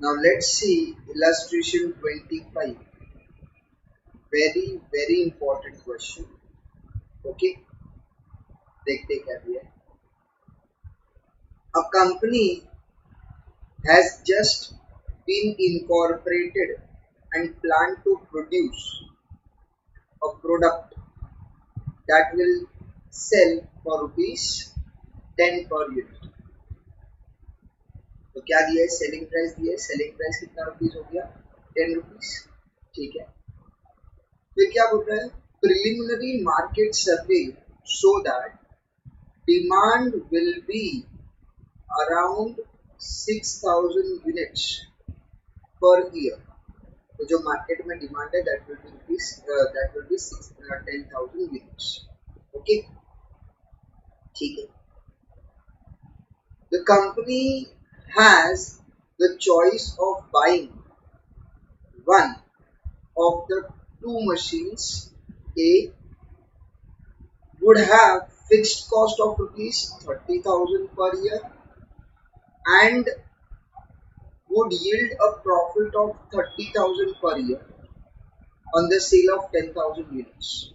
Now let's see illustration 25. Very important question. Okay, देखते क्या दिया है. A company has just been incorporated and plan to produce a product that will sell for rupees 10 per unit. तो क्या दिया है, selling price दिया है. सेलिंग प्राइस कितना रुपीस हो गया, 10 रुपीस. ठीक है. फिर क्या बोल रहा है, preliminary market survey show that demand will be around 6000 units per year. तो जो मार्केट में डिमांड है that will be 10,000 units. Okay, ठीक है. The company has the choice of buying one of the two machines. A would have fixed cost of rupees 30,000 per year and would yield a profit of 30,000 per year on the sale of 10,000 units.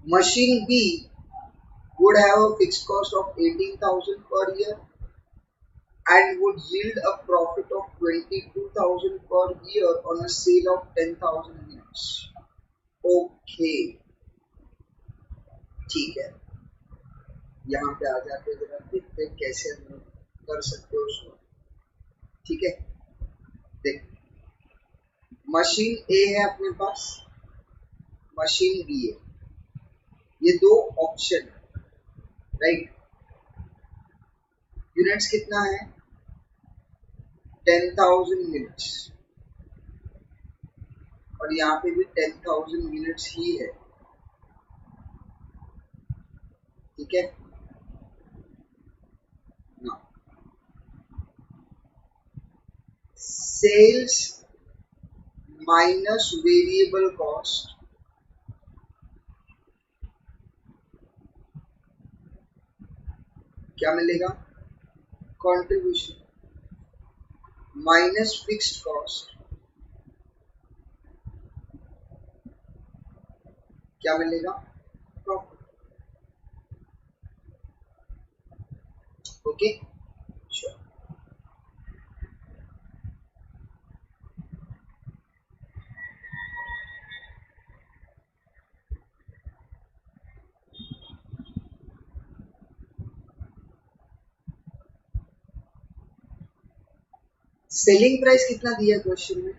Machine B would have a fixed cost of 18,000 per year and would yield a profit of 22,000 per year on a sale of 10,000 units. Okay, ठीक है. यहाँ पे आ जाते हैं, जरा देखते हैं कैसे हम कर सकते हो उसको. ठीक है, देख, मशीन ए है अपने पास, मशीन बी है. ये दो ऑप्शन है, राइट. यूनिट्स कितना है, 10,000 यूनिट्स, और यहाँ पे भी 10,000 यूनिट्स ही है. ठीक है. सेल्स माइनस वेरिएबल कॉस्ट क्या मिलेगा, कंट्रीब्यूशन माइनस फिक्स्ड कॉस्ट क्या मिलेगा, profit. Okay, sure. Selling price कितना दिया क्वेश्चन में,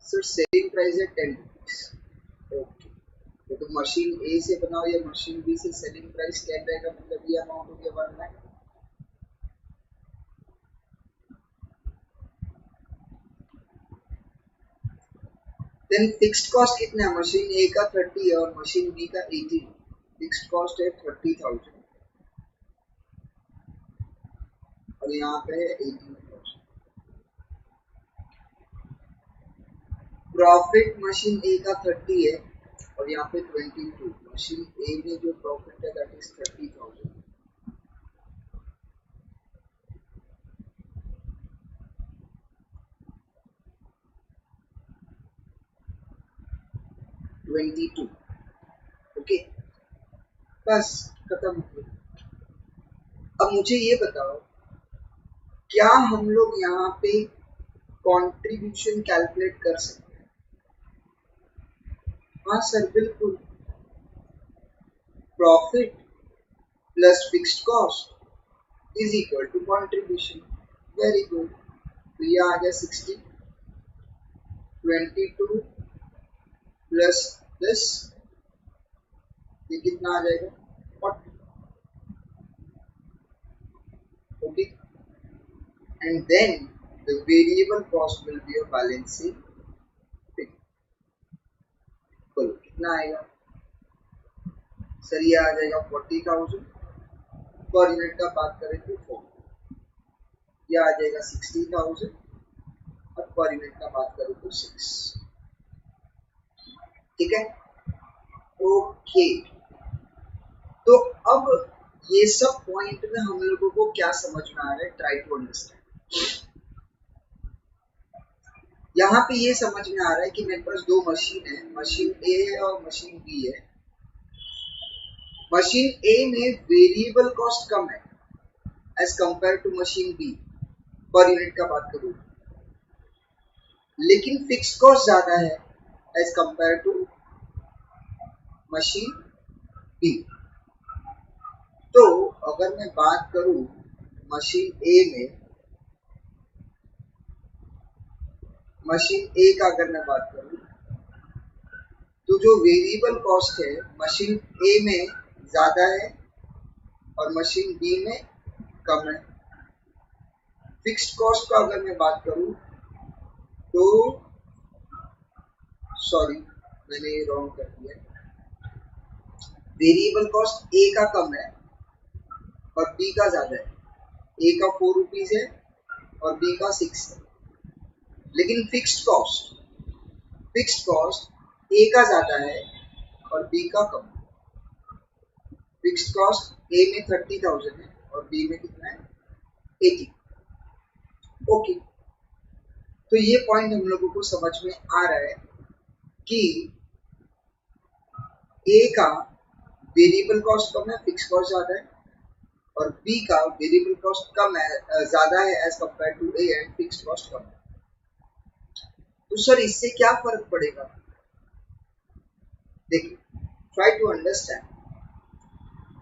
सर सेलिंग प्राइस है 10 रुपीज. ओके, तो मशीन ए से बनाओ या मशीन बी से, सेलिंग प्राइस क्या रहेगा, मतलब ये अमाउंट हो गया 1 लाख. देन फिक्स्ड कॉस्ट कितना है, मशीन ए का 30 है और मशीन बी का 18. फिक्स्ड कॉस्ट है 30,000 और यहाँ पे है 18,000. प्रॉफिट मशीन ए का 30 है और यहाँ पे 22. मशीन ए में जो प्रॉफिट है दैट इज 30,000. ओके, बस खत्म हो गया. अब मुझे ये बताओ, क्या हम लोग यहाँ पे कंट्रीब्यूशन कैलकुलेट कर सकते हैं. हाँ सर, बिल्कुल. Profit plus fixed cost is equal to contribution. Very good. तो ये आ गया 60. 22 प्लस दिस, ये कितना आ जाएगा, 40. Okay, and then the variable cost will be a balancing figure. बोलो कितना आएगा, सर ये आ जाएगा 40,000. पर यूनिट का बात करें तो 4. ये आ जाएगा 60,000 और पर यूनिट का बात करें तो 6. ठीक है. ओके, तो अब ये सब पॉइंट में हम लोगों को क्या समझ में आ रहा है, ट्राई टू अंडरस्टैंड. यहाँ पे ये समझ में आ रहा है कि मेरे पास दो मशीन है, मशीन ए है और मशीन बी है। मशीन ए में वेरिएबल कॉस्ट कम है as compare to machine B, per unit का बात करूँ, लेकिन फिक्स कॉस्ट ज्यादा है as compare to machine B. तो अगर मैं बात करूं मशीन ए में, मशीन ए का अगर मैं बात करूं तो जो वेरिएबल कॉस्ट है मशीन ए में ज्यादा है और मशीन बी में कम है। फिक्स्ड कॉस्ट का अगर मैं बात करूं तो सॉरी, मैंने ये रॉन्ग कर दिया। वेरिएबल कॉस्ट ए का कम है और बी का ज्यादा है। ए का 4 रुपीज है और बी का 6 है। लेकिन फिक्स्ड कॉस्ट ए का ज्यादा है और बी का कम। फिक्स्ड कॉस्ट ए में 30,000 है और बी में कितना है, 80। ओके, तो ये पॉइंट हम लोगों को समझ में आ रहा है कि ए का वेरिएबल कॉस्ट कम है, फिक्स कॉस्ट ज्यादा है, और बी का वेरिएबल कॉस्ट कम है, ज्यादा है as compare to A and fix cost कम है। तो सर इससे क्या फर्क पड़ेगा? देखिए, ट्राई टू अंडरस्टैंड।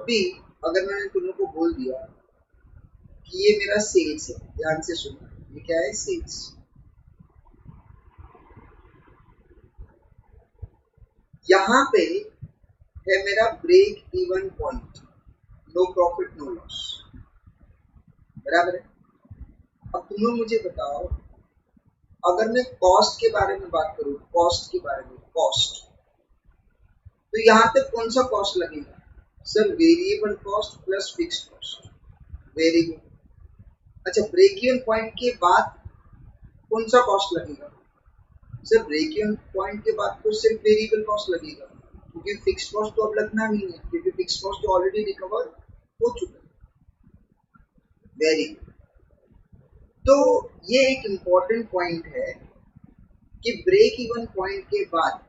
अभी अगर मैंने तुम लोग को बोल दिया कि ये मेरा सेल्स है, ध्यान से सुनो, ये क्या है, सेल्स। यहाँ पे है मेरा break even point, no profit no loss, बराबर है। अब तुम लोग मुझे बताओ, अगर मैं कॉस्ट के बारे में बात करूं, कॉस्ट के बारे में, कॉस्ट, तो यहाँ पे कौन सा कॉस्ट लगेगा? Sir variable cost plus fixed cost. Very good. अच्छा, ब्रेक इवन पॉइंट के बाद कौन सा कॉस्ट लगेगा? सर ब्रेक इवन पॉइंट के बाद तो सिर्फ वेरिएबल कॉस्ट लगेगा, क्योंकि फिक्स्ड कॉस्ट तो अब लगना नहीं है, क्योंकि फिक्स्ड कॉस्ट तो ऑलरेडी रिकवर हो चुका है। Very good. तो ये एक इम्पॉर्टेंट पॉइंट है कि ब्रेक इवन पॉइंट के बाद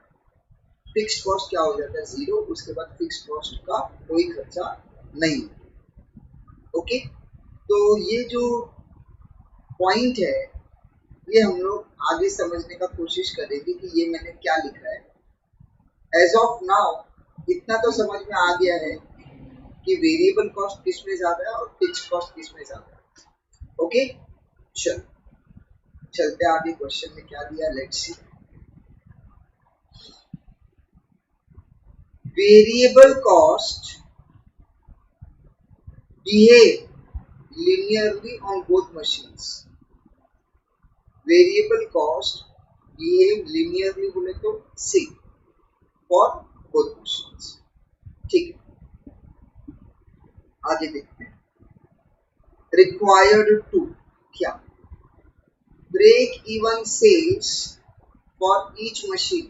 फिक्स्ड कॉस्ट क्या हो जाता है, जीरो। उसके बाद फिक्स्ड कॉस्ट का कोई खर्चा नहीं। ओके, तो ये जो पॉइंट है ये हम लोग आगे समझने का कोशिश करेंगे कि ये मैंने क्या लिखा है। एज ऑफ नाउ इतना तो समझ में आ गया है कि वेरिएबल कॉस्ट किस में ज्यादा है और फिक्स्ड कॉस्ट किस में ज्यादा है। ओके, चलते आगे, क्वेश्चन में क्या दिया, let's see. Variable cost behave linearly on both machines. Variable cost behave linearly बोले तो C for both machines। ठीक है, आगे देखते हैं। Required to क्या, break even sales for each machine।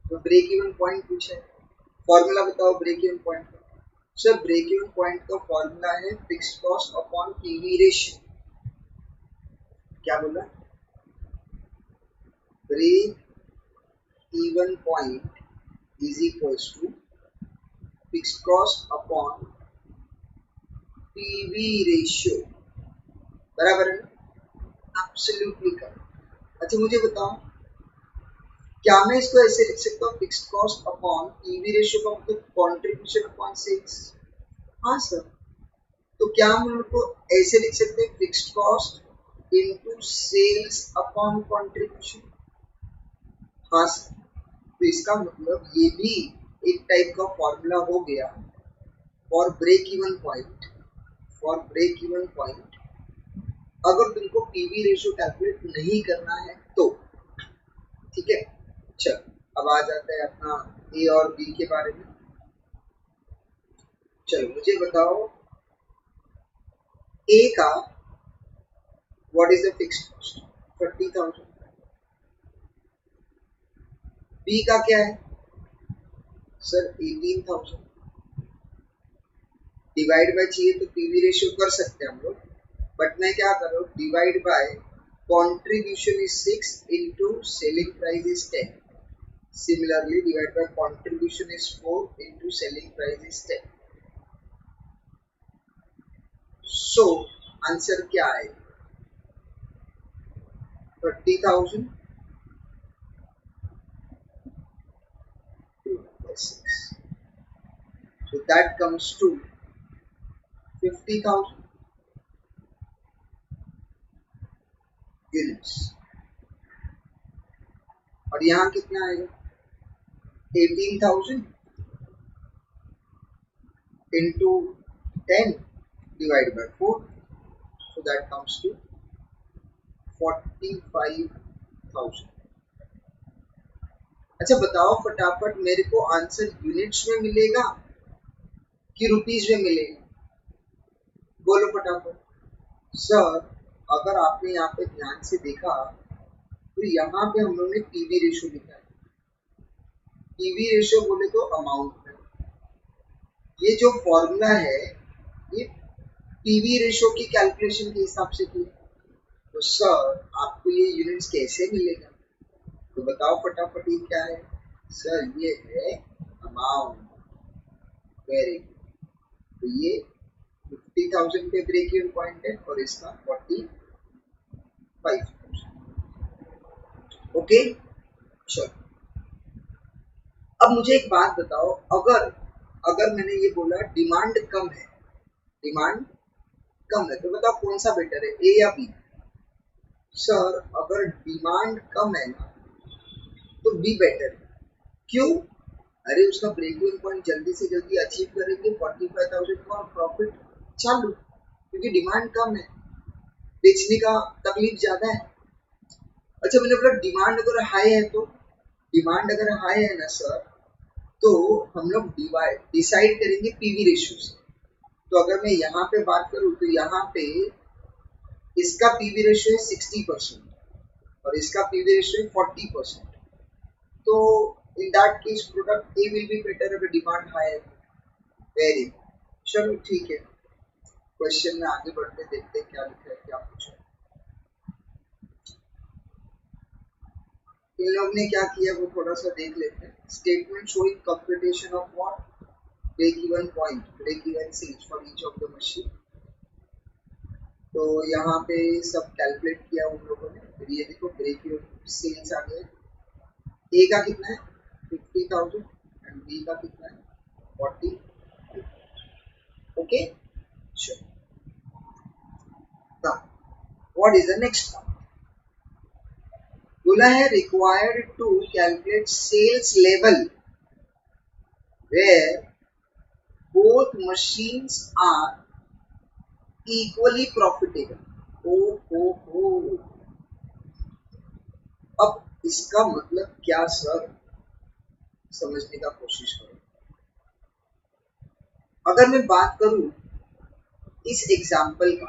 तो ब्रेक इवन पॉइंट पूछा है, फॉर्मूला बताओ ब्रेक इवन पॉइंट का। सर ब्रेक इवन पॉइंट का फॉर्मूला है fixed cost upon PV ratio. क्या बोला, break even point is equals to fixed cost upon PV ratio, बराबर है ना? Absolutely correct. अच्छा मुझे बताओ, क्या मैं इसको ऐसे लिख सकता हूँ, fixed cost upon PV ratio का मतलब कंट्रीब्यूशन अपॉन सेल्स? हाँ सर। तो क्या हम उनको ऐसे लिख सकते हैं, fixed cost into sales upon contribution? हाँ सर। तो इसका मतलब ये भी एक टाइप का फॉर्मूला हो गया for break even point. For break even point अगर तुमको पीवी रेशियो कैलकुलेट नहीं करना है तो, ठीक है। चल अब आ जाता है अपना ए और बी के बारे में। चलो मुझे बताओ, ए का what is the fixed cost, 30,000। B का क्या है सर, 18,000। डिवाइड बाय चाहिए तो पीवी रेशियो कर सकते हैं हम लोग, बट मैं क्या कर रहा हूँ, divide by contribution is 6 into selling price is 10. Similarly, divide by contribution is 4 into selling price is 10. So answer क्या है? 30,000 by 6. So that comes to 50,000 units. और यहाँ कितना आएगा? 18,000 into 10 divided by 4. So that comes to 45,000. अच्छा बताओ फटाफट, मेरे को आंसर यूनिट्स में मिलेगा कि रुपीज में मिलेगा? बोलो फटाफट। सर अगर आपने यहाँ पे ध्यान से देखा तो यहाँ पे हम लोगों ने पीवी रेशियो लिखा है। पीवी रेशियो बोले तो अमाउंट है। ये जो फॉर्मूला है ये पीवी रेशियो की कैलकुलेशन के हिसाब से किया। तो सर आपको ये यूनिट्स कैसे मिलेगा? तो बताओ फटाफट ये क्या है? सर ये है अमाउंट। Very good. तो ये 50,000 पे ब्रेक इवन पॉइंट है और इसका 45,000। ओके चलो, अब मुझे एक बात बताओ, अगर मैंने ये बोला डिमांड कम है, डिमांड कम है, तो बताओ कौन सा बेटर है, ए या बी? सर अगर डिमांड कम है ना तो बी बेटर है। क्यों? अरे उसका ब्रेक इवन पॉइंट जल्दी से जल्दी अचीव करेंगे 45,000 का और प्रॉफिट चालू, क्योंकि डिमांड कम है, बेचने का तकलीफ ज्यादा है। अच्छा मैंने बोला डिमांड अगर हाई है, तो डिमांड अगर हाई है ना सर, तो हम लोग डिसाइड करेंगे पीवी रेशियो से। तो अगर मैं यहाँ पे बात करूँ तो यहाँ पे इसका पीवी रेशियो है 60% और इसका पीवी रेशियो है 40%। तो इन that case product A will be better अगर डिमांड हाई है। वेरी चलो ठीक है, क्वेश्चन में आगे बढ़ते देखते क्या लिखा है, क्या पूछा है। इन लोग ने क्या किया वो थोड़ा सा देख लेते हैं। Statement showing computation of what? Break even point, break even sales for each of the machine. तो यहाँ पे सब कैलकुलेट किया उन लोगों ने। फिर ये देखो ब्रेक इवन सेल्स आ गए। ए का कितना है? 50,000 एंड बी का कितना है? 40। ओके चलो, what is the next part? बोला है required to calculate sales level where both machines are equally profitable. ओ अब इसका मतलब क्या सर? समझने का कोशिश करो। अगर मैं बात करूं इस एग्जाम्पल का,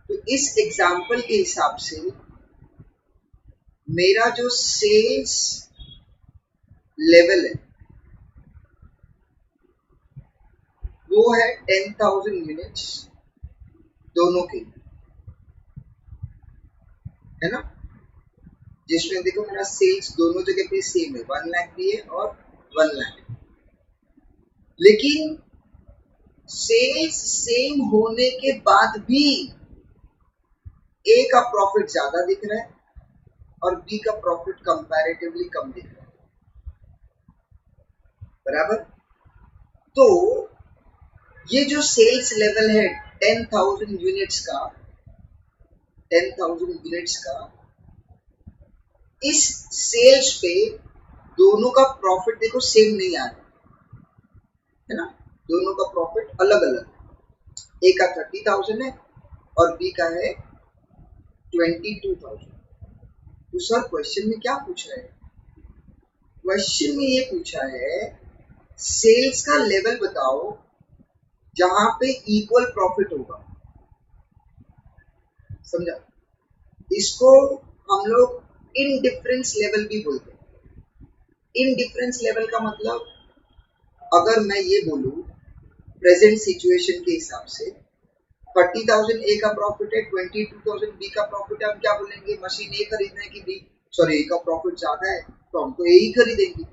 तो इस एग्जाम्पल के हिसाब से मेरा जो सेल्स लेवल है वो है 10,000 यूनिट्स दोनों के, है ना? जिसमें देखो मेरा सेल्स दोनों जगह पे सेम है, 1 लाख भी है और 1 लाख। लेकिन सेल्स सेम होने के बाद भी ए का प्रॉफिट ज्यादा दिख रहा है और बी का प्रॉफिट कंपैरेटिवली कम दिख रहा है, बराबर? तो ये जो सेल्स लेवल है 10,000 यूनिट्स का, 10,000 यूनिट्स का, इस सेल्स पे दोनों का प्रॉफिट देखो सेम नहीं आ रहा है ना, दोनों का प्रॉफिट अलग अलग। ए का 30,000 है और बी का है 22,000। तो सर क्वेश्चन में क्या पूछा है? क्वेश्चन में ये पूछा है सेल्स का लेवल बताओ जहां पे इक्वल प्रॉफिट होगा। समझा? इसको हम लोग इनडिफरेंस लेवल भी बोलते हैं। इनडिफरेंस लेवल का मतलब अगर मैं ये बोलूं प्रेजेंट सिचुएशन के हिसाब से 30,000 ए का प्रॉफिट है, 22,000 बी का प्रॉफिट है, हम क्या बोलेंगे मशीन ए खरीदना है कि बी, सॉरी ए का प्रॉफिट ज्यादा है तो हम तो ए ही खरीदेंगे।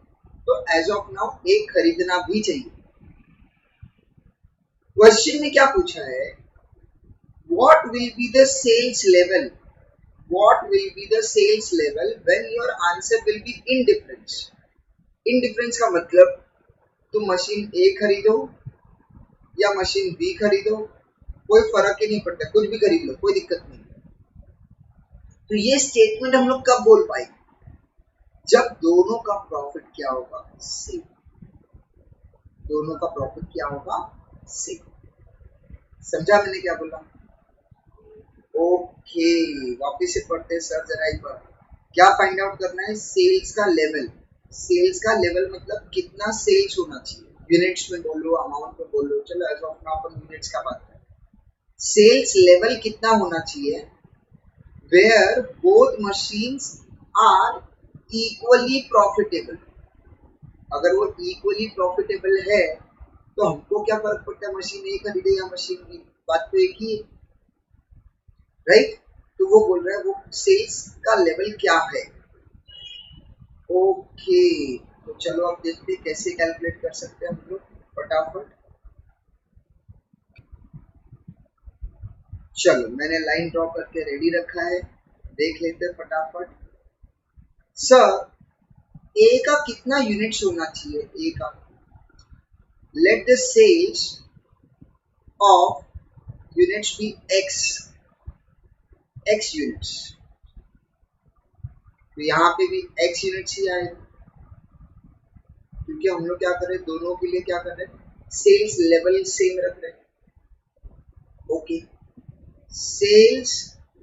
तो एज ऑफ नाउ ए खरीदना भी चाहिए। क्वेश्चन में क्या पूछा है, what will be the sales level, what will be the sales level when your answer will be indifference. Indifference का मतलब तुम मशीन ए खरीदो या मशीन बी खरीदो, कोई फर्क ही नहीं पड़ता, कुछ भी खरीद लो, कोई दिक्कत नहीं। तो ये स्टेटमेंट हम लोग कब बोल पाएंगे, जब दोनों का प्रॉफिट क्या होगा, सेम। दोनों का प्रॉफिट क्या होगा, सेम। समझा मैंने क्या बोला? ओके, वापिस से पढ़ते हैं सर जरा एक बार। क्या फाइंड आउट करना है, सेल्स का लेवल। सेल्स का लेवल मतलब कितना सेल्स होना चाहिए, यूनिट्स में बोलो, अमाउंट में बोलो, चलो एज ऑफ नाउ अपन यूनिट्स का बात करें। सेल्स लेवल कितना होना चाहिए, where both machines are equally profitable. अगर वो इक्वली प्रॉफिटेबल है तो हमको क्या फर्क पड़ता है मशीन ए खरीदे या मशीन बी, बात तो एक ही है, राइट? तो वो बोल रहा है वो सेल्स का लेवल क्या है। ओके, तो चलो अब देखते हैं कैसे कैलकुलेट कर सकते हैं हम लोग फटाफट। चलो मैंने लाइन ड्रॉ करके रेडी रखा है, देख लेते हैं फटाफट। सर ए का कितना यूनिट्स होना चाहिए, ए का, let the sales of units be x units. तो यहाँ पे भी x यूनिट्स ही आएगा, क्योंकि हम लोग क्या कर रहे हैं, दोनों के लिए क्या कर रहे हैं, सेल्स लेवल सेम रख रहे हैं। Okay, sales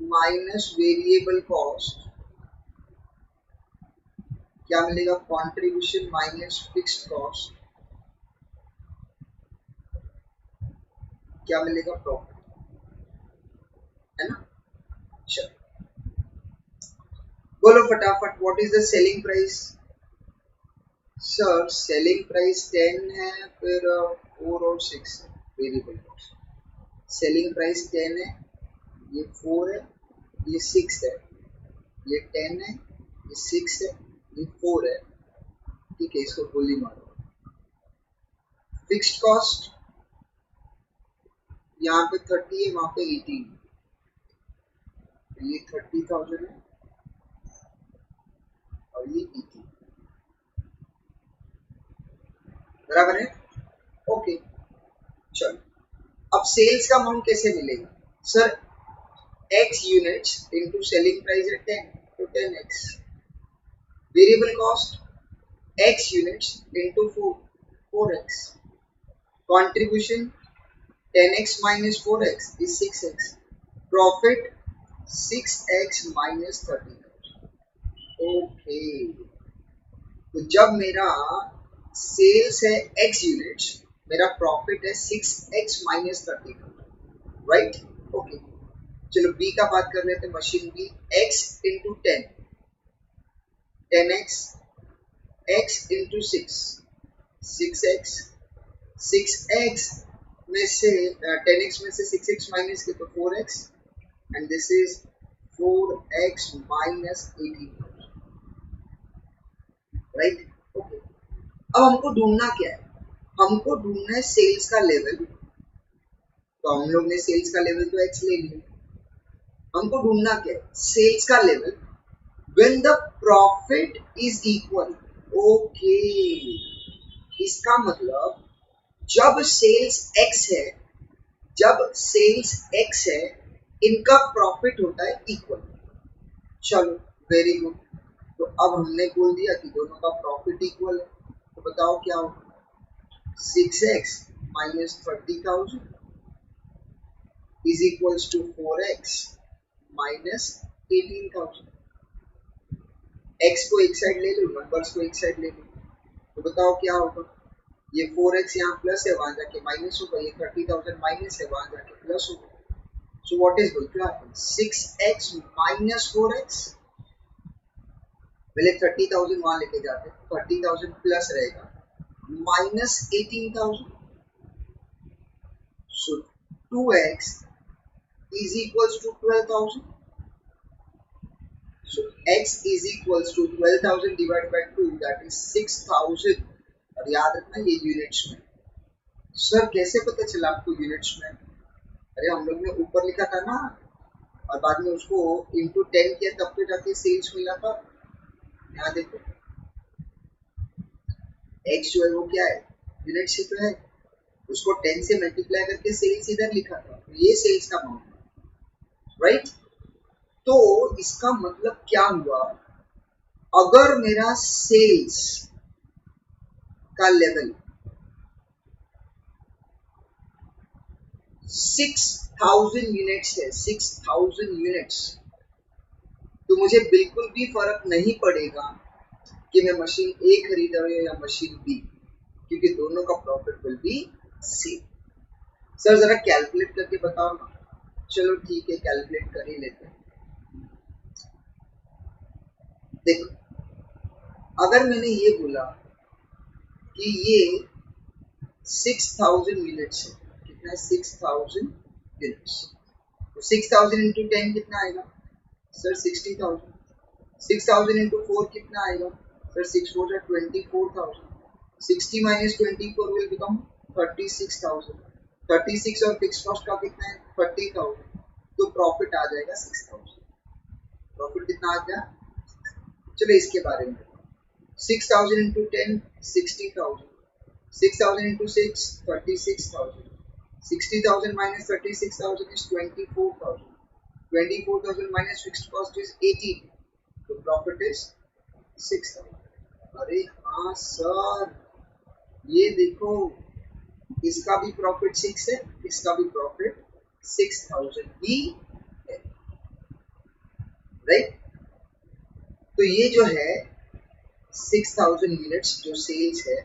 minus variable cost क्या मिलेगा, कंट्रीब्यूशन माइनस फिक्स्ड कॉस्ट क्या मिलेगा, प्रॉफिट, है ना? चलो बोलो फटाफट, what is the selling price. Sir selling price 10 है, फिर 4 और 6 है वेरिएबल कॉस्ट। सेलिंग प्राइस 10 है, ये 4 है, ये 6 है, ये 10 है, ये 6 है, ये 4 है, ठीक है, इसको गोली मारो। फिक्स्ड कॉस्ट यहाँ पे 30 है, वहां पे 18, ये 30,000 है और ये 18, बराबर है? ओके, चलो अब सेल्स का अमाउंट कैसे मिलेगा, sir x units into selling price है 10, तो 10x। Variable cost x units into 4x। Contribution 10x minus 4x is 6x. Profit 6x minus 30,000. Okay, तो जब मेरा सेल्स है x यूनिट्स, मेरा प्रॉफिट है 6x माइनस 30,000, राइट? ओके, चलो B का बात कर लेते हैं, machine B, x into 10, 10x, x into 6, 6x, 6x में से 10x में से 6x माइनस के तो 4x, and this is 4x minus 18, right? Okay, अब हमको ढूंढना क्या है, हमको ढूंढना है सेल्स का लेवल। तो हम लोग ने सेल्स का लेवल तो x ले लिया, हमको ढूंढना क्या है, सेल्स का level when the profit is equal. Okay, इसका मतलब जब सेल्स x है, जब सेल्स x है, इनका प्रॉफिट होता है इक्वल। चलो वेरी गुड, तो अब हमने बोल दिया कि दोनों का प्रॉफिट इक्वल है, तो बताओ क्या होगा, 6x minus 30,000 is equals to 4x minus 18,000। x को एक साइड ले लो, नंबर्स को एक साइड ले लो, तो बताओ क्या होगा, ये 4x यहाँ प्लस है, वहां जाके माइनस होगा, ये 30,000 माइनस है, वहां जाके प्लस होगा। So what is going to happen, 6x minus 4x, पहले 30,000 वहां लेके जाते, 30,000 प्लस रहेगा minus 18,000, so 2x is equals to 12,000. So x is equals to 12,000 divided by 2, that is 6,000. और याद रखना ये यूनिट्स में। सर कैसे पता चला आपको यूनिट्स में? अरे हम लोग ने ऊपर लिखा था ना, और बाद में उसको इंटू 10 किया तब तो जाके सेल्स मिला था। यहाँ देखो x जो है वो क्या है, यूनिट से तो है, उसको 10 से मल्टीप्लाई करके सेल्स इधर लिखा था, तो ये सेल्स का अमाउंट है, राइट। तो इसका मतलब क्या हुआ, अगर मेरा सेल्स का लेवल 6,000 यूनिट्स है, 6,000 यूनिट्स, तो मुझे बिल्कुल भी फर्क नहीं पड़ेगा कि मैं मशीन ए खरीद रहा हूँ या मशीन बी, क्योंकि दोनों का profit will be same. Sir जरा कैलकुलेट करके बताओ ना। चलो ठीक है, कैलकुलेट कर ही लेते हैं। देखो, अगर मैंने ये बोला कि ये 6,000 यूनिट्स है, कितना है 6,000 यूनिट्स, तो 6,000 इंटू 10 कितना आएगा सर 60,000। 6,000 इंटू 4 कितना आएगा सर 6 4 जा 24,000। 60 माइनस 24 विल बिकम 36,000। 36 और फिक्स कॉस्ट का कितना है 30,000, तो प्रॉफिट आ जाएगा 6,000। प्रॉफिट कितना आ गया, चलो इसके बारे में। 6,000 into 10 60,000, 6,000 into 6 36,000, 60,000 minus 36,000 is 24,000, 24,000 minus fixed cost is 18, so profit is 6,000। अरे हाँ सर, ये देखो इसका भी प्रॉफिट 6 है, इसका भी प्रॉफिट 6,000 ही है, राइट। तो ये जो है 6,000 यूनिट्स जो सेल्स है,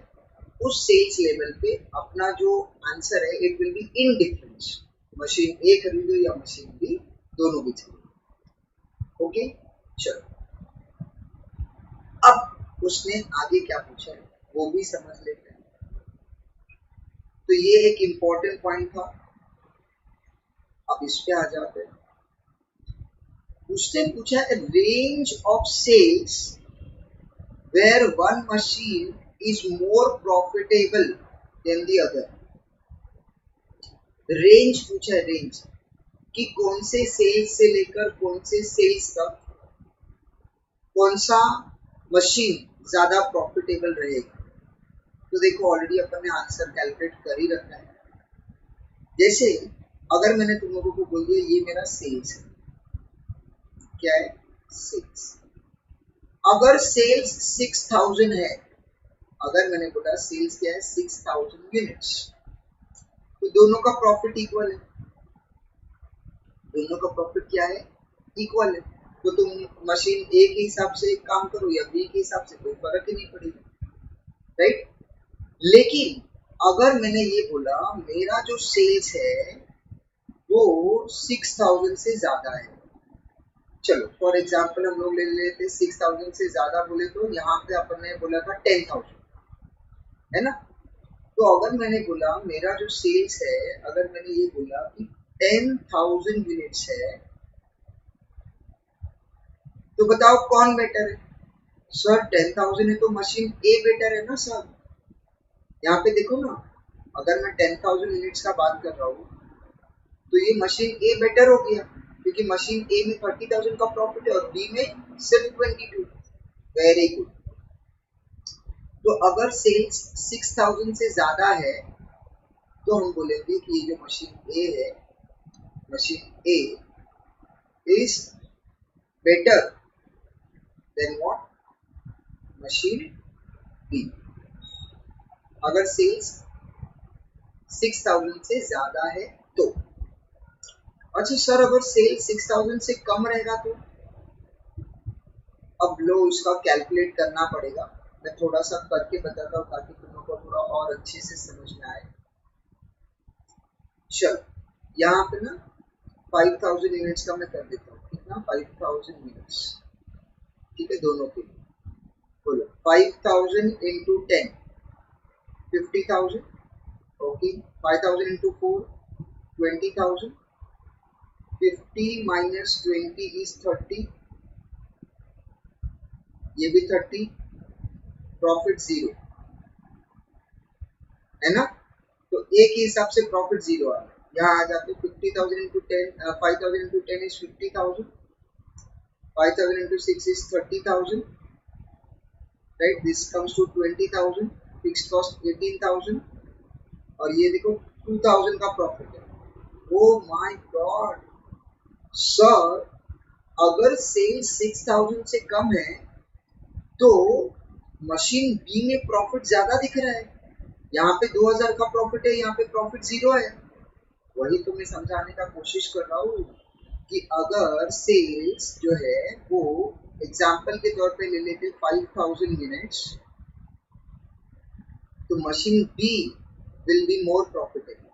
उस सेल्स लेवल पे अपना जो आंसर है it will be in difference, machine A खरीदो या मशीन बी, दोनों भी खरीदो। ओके, चलो अब उसने आगे क्या पूछा है वो भी समझ लेते हैं। तो ये एक इम्पोर्टेंट पॉइंट था, अब इस पे आ जाते हैं। उसने पूछा है range of sales where one machine is more profitable than the other। Range पूछा है, रेंज कि कौन से सेल्स से लेकर कौन से सेल्स तक कौन सा मशीन ज्यादा प्रॉफिटेबल रहेगा। तो देखो ऑलरेडी अपन ने आंसर कैलकुलेट कर ही रखा है। जैसे अगर मैंने तुम लोगों को बोल दिया ये मेरा सेल्स है, क्या है सेल्स, अगर सेल्स 6,000 है, अगर मैंने बोला सेल्स क्या है 6,000 यूनिट्स, तो दोनों का प्रॉफिट इक्वल है, दोनों का प्रॉफिट क्या है इक्वल है, तो तुम मशीन ए के हिसाब से काम करो या बी के हिसाब से, कोई फर्क ही नहीं पड़ेगा, राइट। लेकिन अगर मैंने ये बोला मेरा जो सेल्स है वो 6,000 से ज्यादा है, चलो फॉर एग्जांपल हम लोग ले लेते 6,000 से ज्यादा बोले तो यहाँ पे अपन ने बोला था 10,000 है ना। तो अगर मैंने बोला मेरा जो सेल्स है, अगर मैंने ये बोला कि 10,000 यूनिट्स है, तो बताओ कौन बेटर है सर। 10,000 है तो मशीन ए बेटर है ना सर। यहाँ पे देखो ना, अगर मैं 10,000 यूनिट्स का बात कर रहा हूँ तो ये मशीन ए बेटर हो गया, क्योंकि मशीन ए में 30,000 का प्रॉफिट है और बी में सिर्फ 22। Very good. तो अगर सेल्स 6,000 से ज्यादा है तो हम बोलेंगे कि ये जो मशीन ए है, machine A is better than what machine B, अगर सेल्स 6,000 से ज्यादा है तो। अच्छा सर अगर सेल्स 6,000 से कम रहेगा तो, अब लो इसका कैलकुलेट करना पड़ेगा, मैं थोड़ा सा करके बताता हूँ ताकि तुम लोग को थोड़ा और अच्छे से समझ में आए। चलो यहाँ पे ना 5,000 यूनिट्स का मैं कर देता हूँ, कितना 5,000 यूनिट्स, ठीक है दोनों के लिए। बोलो 5,000 into 10 50,000, okay 5,000 into 4 20,000, 50 minus 20 is 30, ये भी 30, प्रॉफिट 0 है ना। तो ए के हिसाब से प्रॉफिट 0 आ रहा है। यहाँ आ जाते 50,000 into 10, 5,000 into 10 is 50,000, 5,000 into 6 is 30,000, right. This comes to 20,000, fixed cost 18,000, और ये देखो 2,000 का प्रॉफिट है। ओ माय गॉड सर, अगर सेल 6,000 से कम है तो मशीन बी में प्रॉफिट ज्यादा दिख रहा है। यहाँ पे 2,000 का प्रॉफिट है, यहाँ पे प्रॉफिट 0 है। वही तो मैं समझाने का कोशिश कर रहा हूँ कि अगर सेल्स जो है वो एग्जाम्पल के तौर पे ले लेते 5,000 यूनिट्स, तो machine B will be more profitable.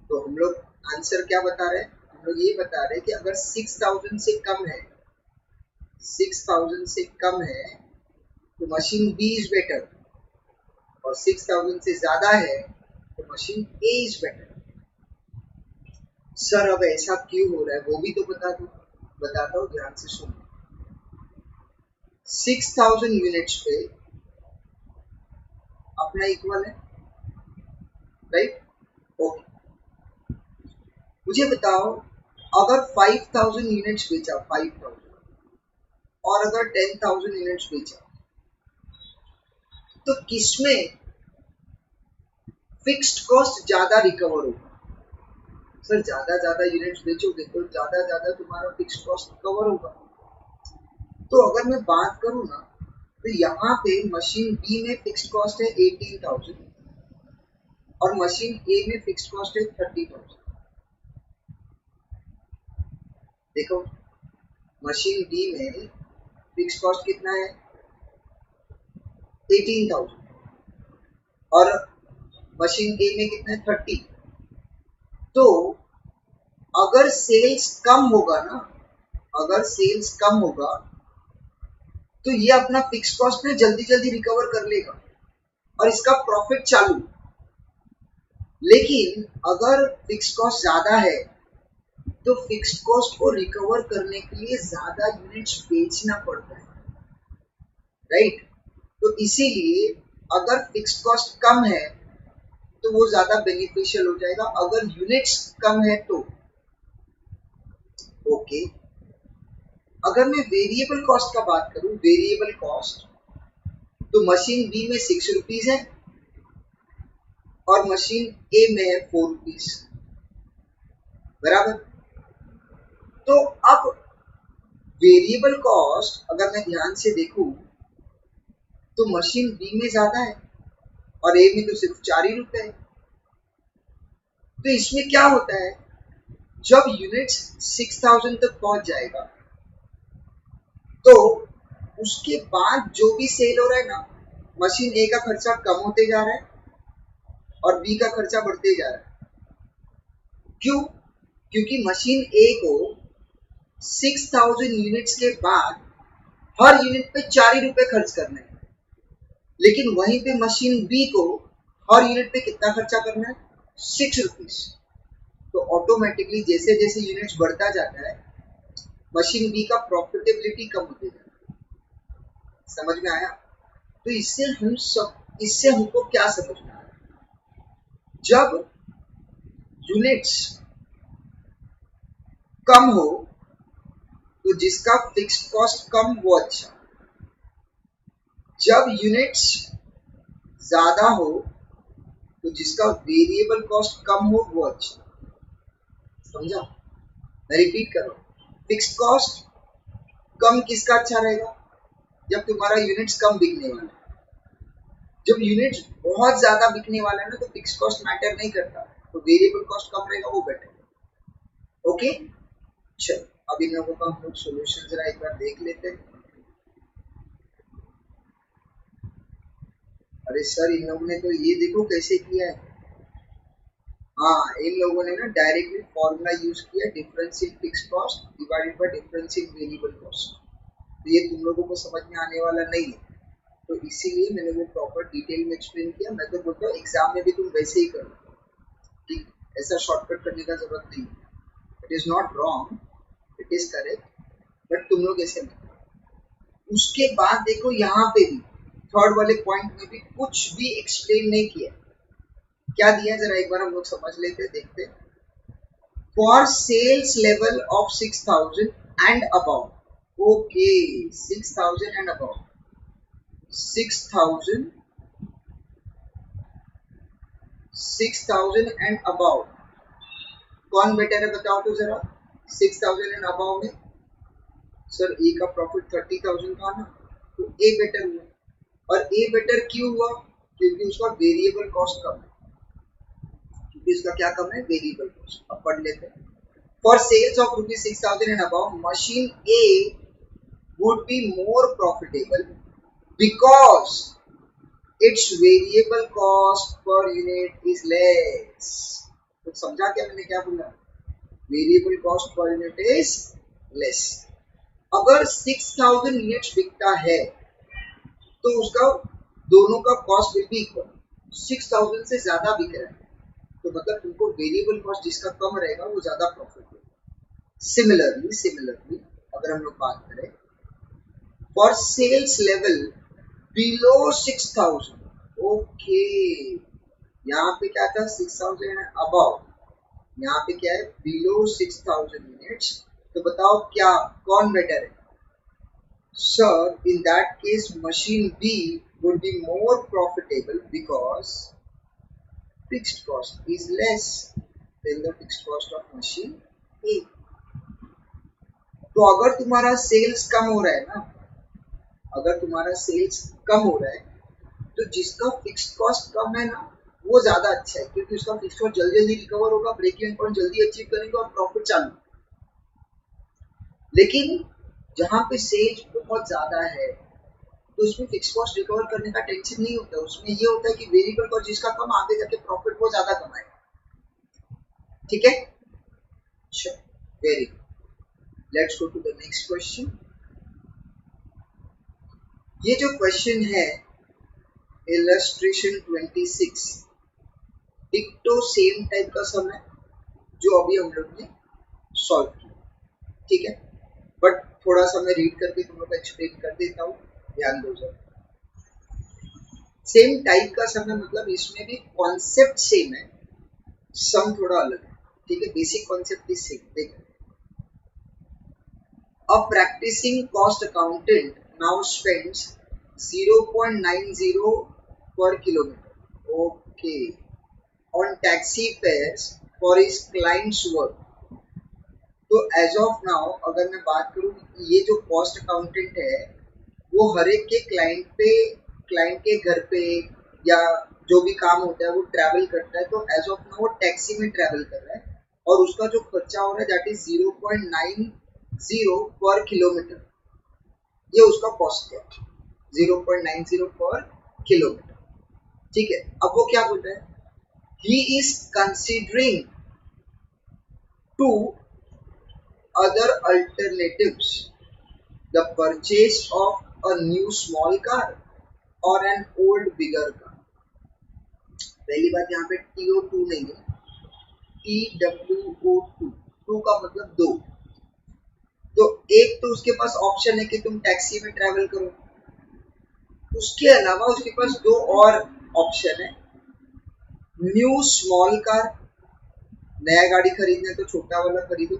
तो हम लोग आंसर क्या बता रहे हैं, हम लोग ये बता रहे हैं कि अगर 6,000 से कम है, 6,000 से कम है तो मशीन बी इज बेटर, और 6,000 से ज्यादा है तो machine A is better. Sir अब ऐसा क्यों हो रहा है वो भी तो बता दो। बताता हूँ, ध्यान से सुनो। 6,000 यूनिट्स पे अपना इक्वल है, राइट, ओके। मुझे बताओ अगर 5,000 यूनिट्स बेचा, 5,000, और अगर 10,000 यूनिट्स बेचा, तो किसमें फिक्स्ड कॉस्ट ज्यादा रिकवर होगा। सर ज्यादा यूनिट्स बेचोगे तो ज्यादा तुम्हारा फिक्स्ड कॉस्ट कवर होगा। तो अगर मैं बात करूं ना, तो यहाँ पे मशीन बी में फिक्स्ड कॉस्ट है 18,000 और मशीन ए में फिक्स्ड कॉस्ट है 30,000। देखो मशीन बी में फिक्स्ड कॉस्ट कितना है 18,000 और मशीन ए में कितना है 30। तो अगर सेल्स कम होगा ना, अगर सेल्स कम होगा तो ये अपना फिक्स कॉस्ट में जल्दी रिकवर कर लेगा और इसका प्रॉफिट चालू। लेकिन अगर फिक्स कॉस्ट ज्यादा है तो फिक्स कॉस्ट को रिकवर करने के लिए ज्यादा यूनिट्स बेचना पड़ता है, राइट। तो इसीलिए अगर फिक्स कॉस्ट कम है तो वो ज्यादा बेनिफिशियल हो जाएगा, अगर यूनिट्स कम है तो। ओके, अगर मैं वेरिएबल कॉस्ट का बात करूं, वेरिएबल कॉस्ट, तो मशीन बी में 6 रुपीज है और मशीन ए में है 4 रुपीज, बराबर। तो अब वेरिएबल कॉस्ट अगर मैं ध्यान से देखूं तो मशीन बी में ज्यादा है और ए में तो सिर्फ 4 ही रुपए है। तो इसमें क्या होता है, जब यूनिट्स 6,000 तक पहुंच जाएगा तो उसके बाद जो भी सेल हो रहा है ना, मशीन ए का खर्चा कम होते जा रहा है और बी का खर्चा बढ़ते जा रहा है। क्यों? क्योंकि मशीन ए को 6,000 यूनिट्स के बाद हर यूनिट पे 4 ही रुपए खर्च करना है, लेकिन वहीं पे मशीन बी को हर यूनिट पे कितना खर्चा करना है 6 रुपीज। तो ऑटोमेटिकली जैसे जैसे यूनिट्स बढ़ता जाता है मशीन बी का प्रॉफिटेबिलिटी कम होते जाता है। समझ में आया? तो इससे हमको क्या समझना है, जब यूनिट्स कम हो तो जिसका फिक्स्ड कॉस्ट कम वो अच्छा, जब यूनिट्स ज्यादा हो तो जिसका वेरिएबल कॉस्ट कम हो वो अच्छा। समझा? मैं रिपीट कर रहा हूँ, फिक्स्ड कॉस्ट कम किसका अच्छा रहेगा, जब तुम्हारा यूनिट्स कम बिकने वाला है। जब यूनिट्स बहुत ज्यादा बिकने वाला है ना तो फिक्स्ड कॉस्ट मैटर नहीं करता, तो वेरिएबल कॉस्ट कम रहेगा वो बेटर। ओके, चलो अब इन लोगों का हम लोग सोल्यूशन जरा एक बार देख लेते हैं। अरे सर इन लोगों ने तो ये देखो कैसे किया है। हाँ, इन लोगों ने ना डायरेक्टली फॉर्मूला यूज किया, difference in fixed cost divided by difference in variable cost. तो ये तुम लोगों को समझ में आने वाला नहीं है, तो इसीलिए मैंने वो प्रॉपर डिटेल में एक्सप्लेन किया। मैं तो बोलता हूँ एग्जाम में भी तुम वैसे ही करो, ठीक, ऐसा शॉर्टकट करने का जरूरत नहीं है। It is not wrong, it is correct, but तुम लोग ऐसे नहीं। उसके बाद देखो यहाँ पे भी थर्ड वाले पॉइंट में भी कुछ भी एक्सप्लेन नहीं किया। क्या दिया जरा एक बार हम लोग समझ लेते, देखते। For sales level of 6000 and above, okay 6000 and above, 6000 and above कौन बेटर है बताओ तो जरा। 6000 एंड अबाउ में सर ए का प्रॉफिट 30,000 था ना, तो ए बेटर हुआ। और ए बेटर क्यों हुआ? क्योंकि उसका वेरिएबल कॉस्ट कम है। क्योंकि उसका क्या कम है? Variable cost. अब पढ़ लेते हैं। For sales of ₹6,000 and above, machine A would be more profitable because its variable cost per unit is less. तो समझा क्या मैंने क्या बोला? Variable cost per unit is less. अगर 6000 यूनिट्स बिकता है तो उसका दोनों का कॉस्ट विल बी इक्वल। 6000 से ज्यादा बिक रहा है तो मतलब तुमको वेरिएबल कॉस्ट जिसका कम रहेगा वो ज्यादा प्रॉफिट होगा। सिमिलरली अगर हम लोग बात करें for sales level below 6000, okay यहाँ पे क्या था 6000 अबाउ, यहाँ पे क्या है बिलो 6000 यूनिट्स। तो बताओ क्या कौन बेटर है? Sir in that case machine B would be more profitable because fixed cost is less than the fixed cost of machine A. तो अगर तुम्हारा सेल्स कम हो रहा है ना, अगर तुम्हारा सेल्स कम हो रहा है तो जिसका फिक्स्ड कॉस्ट कम है ना वो ज्यादा अच्छा है, क्योंकि उसका फिक्स्ड कॉस्ट जल्दी जल्दी रिकवर होगा, ब्रेक इवन पॉइंट जल्दी अचीव करेंगे और प्रॉफिट चालू। लेकिन जहां पे सेल्स बहुत ज्यादा है तो उसमें फिक्स कॉस्ट रिकवर करने का टेंशन नहीं होता। उसमें ये होता है कि वेरिएबल कॉस्ट जिसका कम आगे जाके प्रॉफिट वो ज्यादा कमाए। ठीक है, very good. Let's go to the next question. ये जो क्वेश्चन है इलस्ट्रेशन 26, डिक्टो सेम टाइप का सम है जो अभी हम लोग ने सॉल्व किया। ठीक है, बट थोड़ा सा मैं रीड करके तुम लोग को एक्सप्लेन कर देता हूँ, ध्यान दो जरा। सेम टाइप का सम है मतलब इसमें भी कॉन्सेप्ट सेम है, सम थोड़ा अलग है। ठीक है, बेसिक कॉन्सेप्ट इज सेम। देखो, a practising cost accountant now spends 0.90 per kilometer, okay, on taxi fares for his clients work. तो एज ऑफ नाउ अगर मैं बात करूं, ये जो कॉस्ट अकाउंटेंट है वो हर एक के क्लाइंट के घर पे या जो भी काम होता है वो ट्रैवल करता है। तो एज ऑफ नाउ वो टैक्सी में ट्रैवल कर रहा है और उसका जो खर्चा हो रहा है दैट इज 0.90 पर किलोमीटर, ये उसका कॉस्ट है 0.90 पर किलोमीटर। ठीक है, अब वो क्या बोल रहा है? He is considering to other alternatives, the purchase of a new small car or an old bigger car. पहली बात यहाँ पे TO2 नहीं है, TWO2, 2 का मतलब 2। तो एक तो उसके पास ऑप्शन है कि तुम टैक्सी में ट्रैवल करो, उसके अलावा उसके पास 2 और ऑप्शन है। न्यू स्मॉल कार, नया गाड़ी खरीदना है तो छोटा वाला खरीदो,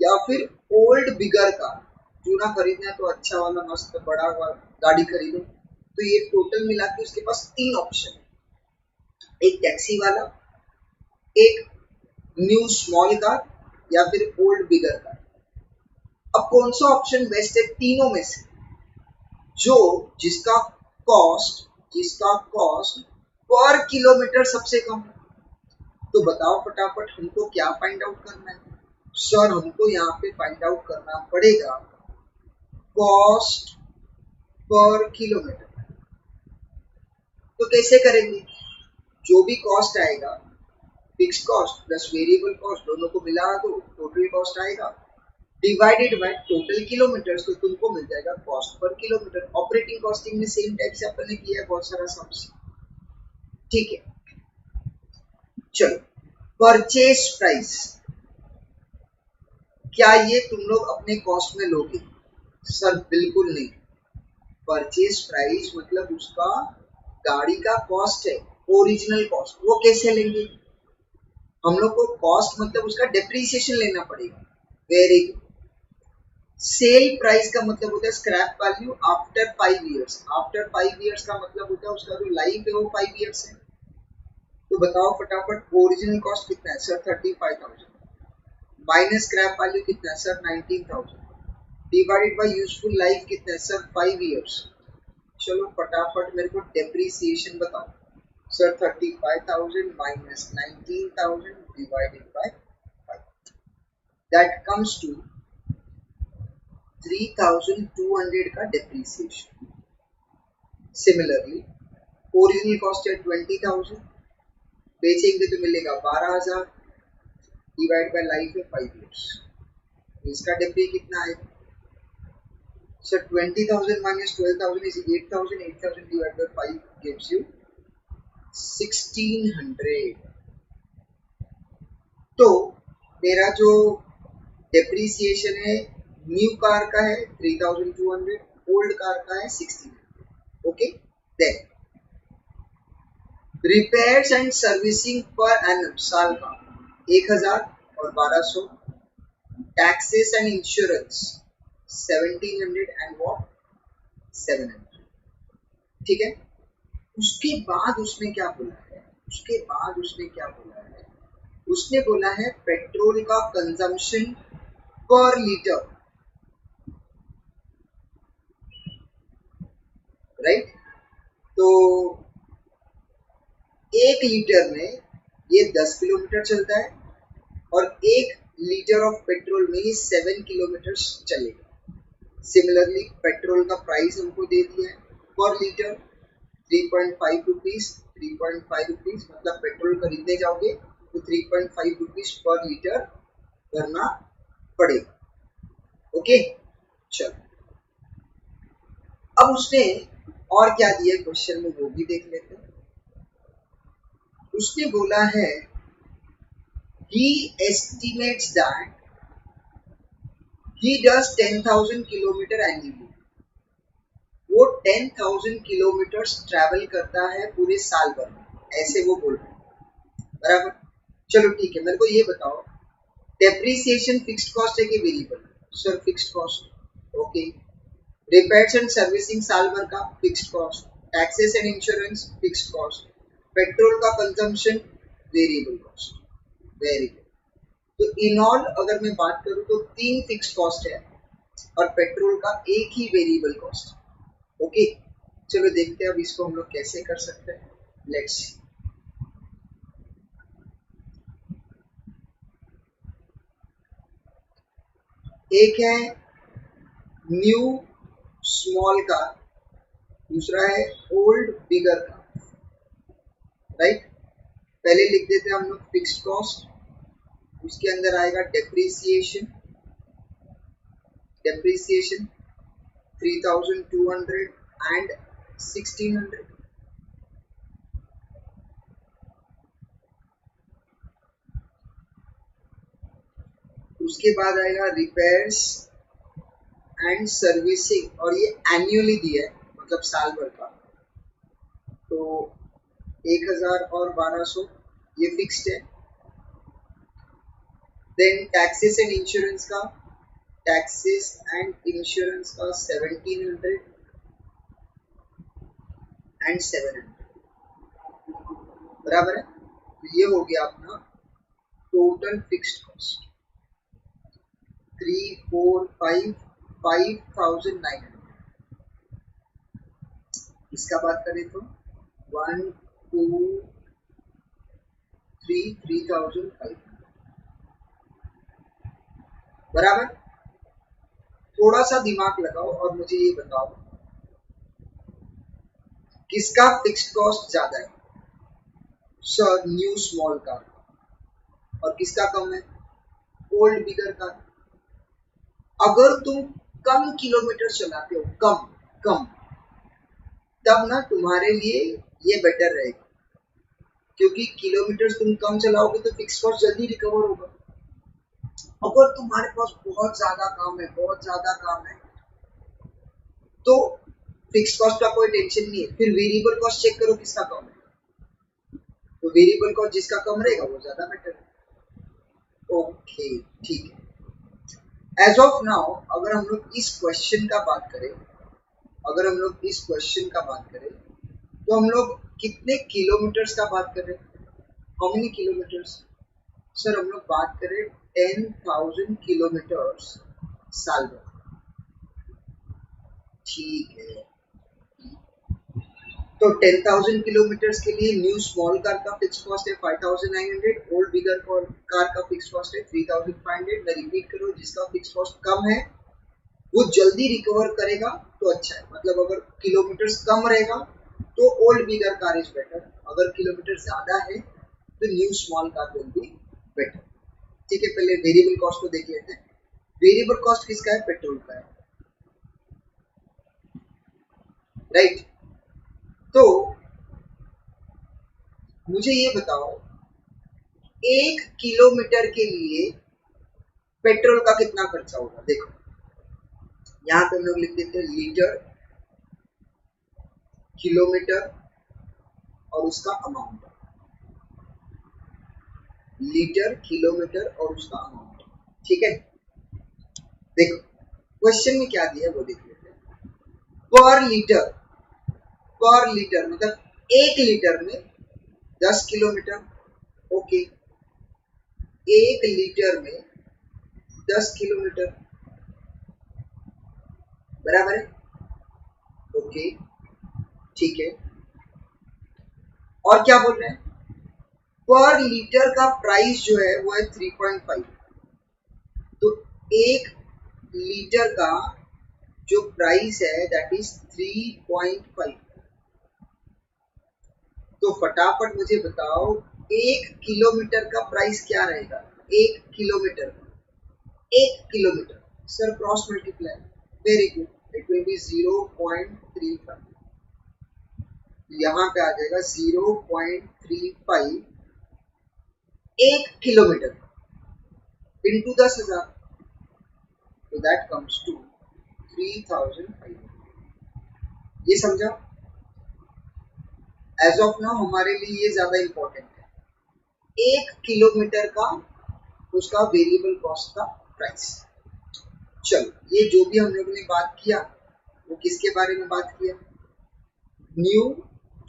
या फिर ओल्ड बिगर कार, चूना खरीदना है तो अच्छा वाला मस्त बड़ा वाला गाड़ी खरीदो। तो ये टोटल मिला के उसके पास 3 ऑप्शन है, एक टैक्सी वाला, एक न्यू स्मॉल कार या फिर ओल्ड बिगर कार। अब कौन सा ऑप्शन बेस्ट है तीनों में से? जो जिसका कॉस्ट पर किलोमीटर सबसे कम है। तो बताओ फटाफट हमको क्या फाइंड आउट करना है? सर हमको यहाँ पे फाइंड आउट करना पड़ेगा कॉस्ट पर किलोमीटर। तो कैसे करेंगे? जो भी कॉस्ट आएगा, fix cost plus variable cost दोनों को मिला दो, टोटल कॉस्ट आएगा डिवाइडेड बाय टोटल किलोमीटर्स, तो तुमको मिल जाएगा cost per kilometre. Operating costing में सेम टाइप से अपन ने किया है बहुत सारा सम्स। ठीक है, चलो परचेज प्राइस, क्या ये तुम लोग अपने कॉस्ट में लोगे? सर बिल्कुल नहीं। परचेज प्राइस मतलब उसका गाड़ी का कॉस्ट है, ओरिजिनल कॉस्ट, वो कैसे लेंगे? हम लोग को कॉस्ट मतलब उसका डेप्रीसिएशन लेना पड़ेगा। Very good. सेल प्राइस का मतलब होता है scrap value after 5 years. After 5 years का मतलब होता है उसका जो लाइफ है वो 5 इयर्स है। तो बताओ फटाफट, ओरिजिनल कॉस्ट कितना है सर? 35,000 माइनस स्क्रैप वैल्यू कितना है sir? 19,000 divided bye useful life कितना है सर? 5 इयर्स। चलो फटाफट मेरे को डेप्रीसिएशन बताओ sir. 35,000 minus 19,000 divided by 5, that comes to 3,200 का डेप्रीसिएशन। सिमिलरली ओरिजिनल कॉस्ट है 20,000, बेचेंगे तो मिलेगा 12,000 डिवाइड बाय लाइफ है 5 इयर्स। इसका डेप्री कितना है sir? 20,000 minus 12,000 is 8,000। 8,000 divide by 5 gives you 1,600। तो मेरा जो डेप्रीसिएशन है न्यू कार का है 3,200, ओल्ड कार का है 1,600। Okay, then repairs and servicing per annum साल का 1,000 और 1,200, taxes and insurance 1,700 and what 700। ठीक है। उसके बाद उसने क्या बोला है? उसने बोला है पेट्रोल का कंजम्पशन पर लीटर, राइट? तो 1 लीटर में ये 10 किलोमीटर चलता है और 1 लीटर ऑफ पेट्रोल में ये 7 किलोमीटर चलेगा। सिमिलरली पेट्रोल का प्राइस हमको दे दिया है पर लीटर 3.5 रुपीज। 3.5 रुपीज मतलब पेट्रोल खरीदने जाओगे तो 3.5 रुपीज पर लीटर भरना पड़ेगा। ओके, चलो अब उसने और क्या दिया क्वेश्चन में वो भी देख लेते हैं। उसने बोला है he estimates that he does 10,000 kilometre annually. वो 10,000 किलोमीटर ट्रैवल करता है पूरे साल भर में, ऐसे वो बोल रहे हैं, बराबर? चलो ठीक है, मेरे को ये बताओ डेप्रीसिएशन फिक्स्ड कॉस्ट है कि variable? Sir fixed cost. Okay, repairs and servicing साल भर का fixed cost, taxes and insurance fixed cost, petrol का consumption variable cost. Very good. तो इन ऑल अगर मैं बात करूं तो 3 फिक्स्ड कॉस्ट है और पेट्रोल का एक ही वेरिएबल कॉस्ट। ओके, चलो देखते हैं अब इसको हम लोग कैसे कर सकते हैं। Let's see. एक है न्यू स्मॉल कार, दूसरा है ओल्ड बिगर कार, राइट? पहले लिख देते हैं हम लोग फिक्स्ड कॉस्ट, उसके अंदर आएगा डेप्रीसिएशन। 3,200 एंड 1,600। उसके बाद आएगा रिपेयर्स एंड सर्विसिंग, और ये एनुअली दिया है मतलब साल भर का, तो 1,000 और 1,200 ये फिक्स्ड है। देन टैक्सेस एंड इंश्योरेंस का 1,700 एंड 700, बराबर है? तो ये हो गया अपना टोटल फिक्स्ड कॉस्ट 5,900। इसका बात करें तो 1 2 3 3,500, बराबर? थोड़ा सा दिमाग लगाओ और मुझे ये बताओ किसका फिक्स्ड कॉस्ट ज्यादा है? Sir new small car. और किसका कम है? Old bigger car. अगर तुम कम किलोमीटर चलाते हो, कम कम, तब ना तुम्हारे लिए ये बेटर रहेगा, क्योंकि किलोमीटर तुम कम चलाओगे तो फिक्स्ड कॉस्ट जल्दी रिकवर होगा। अगर तुम्हारे पास बहुत ज्यादा काम है तो फिक्स कॉस्ट का कोई टेंशन नहीं है, फिर वेरिएबल कॉस्ट चेक करो किसका कम है, तो वेरिएबल कॉस्ट जिसका कम रहेगा वो ज्यादा बेटर है। ओके ठीक है। एज ऑफ नाउ अगर हम लोग इस क्वेश्चन का बात करें, तो हम लोग कितने किलोमीटर्स का बात कर रहे हैं? How many kilometres? सर हम लोग बात करें 10,000 किलोमीटर्स साल भर। ठीक है, तो 10,000 किलोमीटर्स के लिए न्यू स्मॉल कार का फिक्स कॉस्ट है 5,900, ओल्ड बिगर कार का फिक्स कॉस्ट है 3,500। मैं रिपीट करूँ, जिसका फिक्स कॉस्ट कम है वो जल्दी रिकवर करेगा तो अच्छा है, मतलब अगर किलोमीटर्स कम रहेगा तो old bigger car is better, अगर किलोमीटर ज्यादा है तो new small car will be better. ठीक है, पहले वेरिएबल कॉस्ट को देख लेते हैं। वेरिएबल कॉस्ट किसका है? पेट्रोल का है, राइट। तो मुझे ये बताओ 1 किलोमीटर के लिए पेट्रोल का कितना खर्चा होगा? देखो यहाँ पे हम लोग लिख देते हैं लीटर, किलोमीटर और उसका अमाउंट, लीटर, किलोमीटर और उसका अमाउंट। ठीक है, देखो क्वेश्चन में क्या दिया है वो देख लेते हैं। पर लीटर मतलब 1 लीटर में 10 किलोमीटर। ओके, 1 लीटर में 10 किलोमीटर बराबर है। ओके ठीक है, और क्या बोल रहे हैं? पर लीटर का प्राइस जो है वो है 3.5, तो 1 लीटर का जो प्राइस है दैट इज 3.5। तो फटाफट मुझे बताओ 1 किलोमीटर का प्राइस क्या रहेगा? 1 kilometre, 1 kilometre sir cross multiply, very good, it will B 0.35, यहाँ पे आ जाएगा 0.35 1 किलोमीटर इंटू 10,000, तो दैट कम्स टू 3,500। ये समझा? एज ऑफ नाउ हमारे लिए ये ज्यादा इंपॉर्टेंट है, 1 किलोमीटर का उसका वेरिएबल कॉस्ट का प्राइस। चलो ये जो भी हम लोगों ने बात किया वो किसके बारे में बात किया? न्यू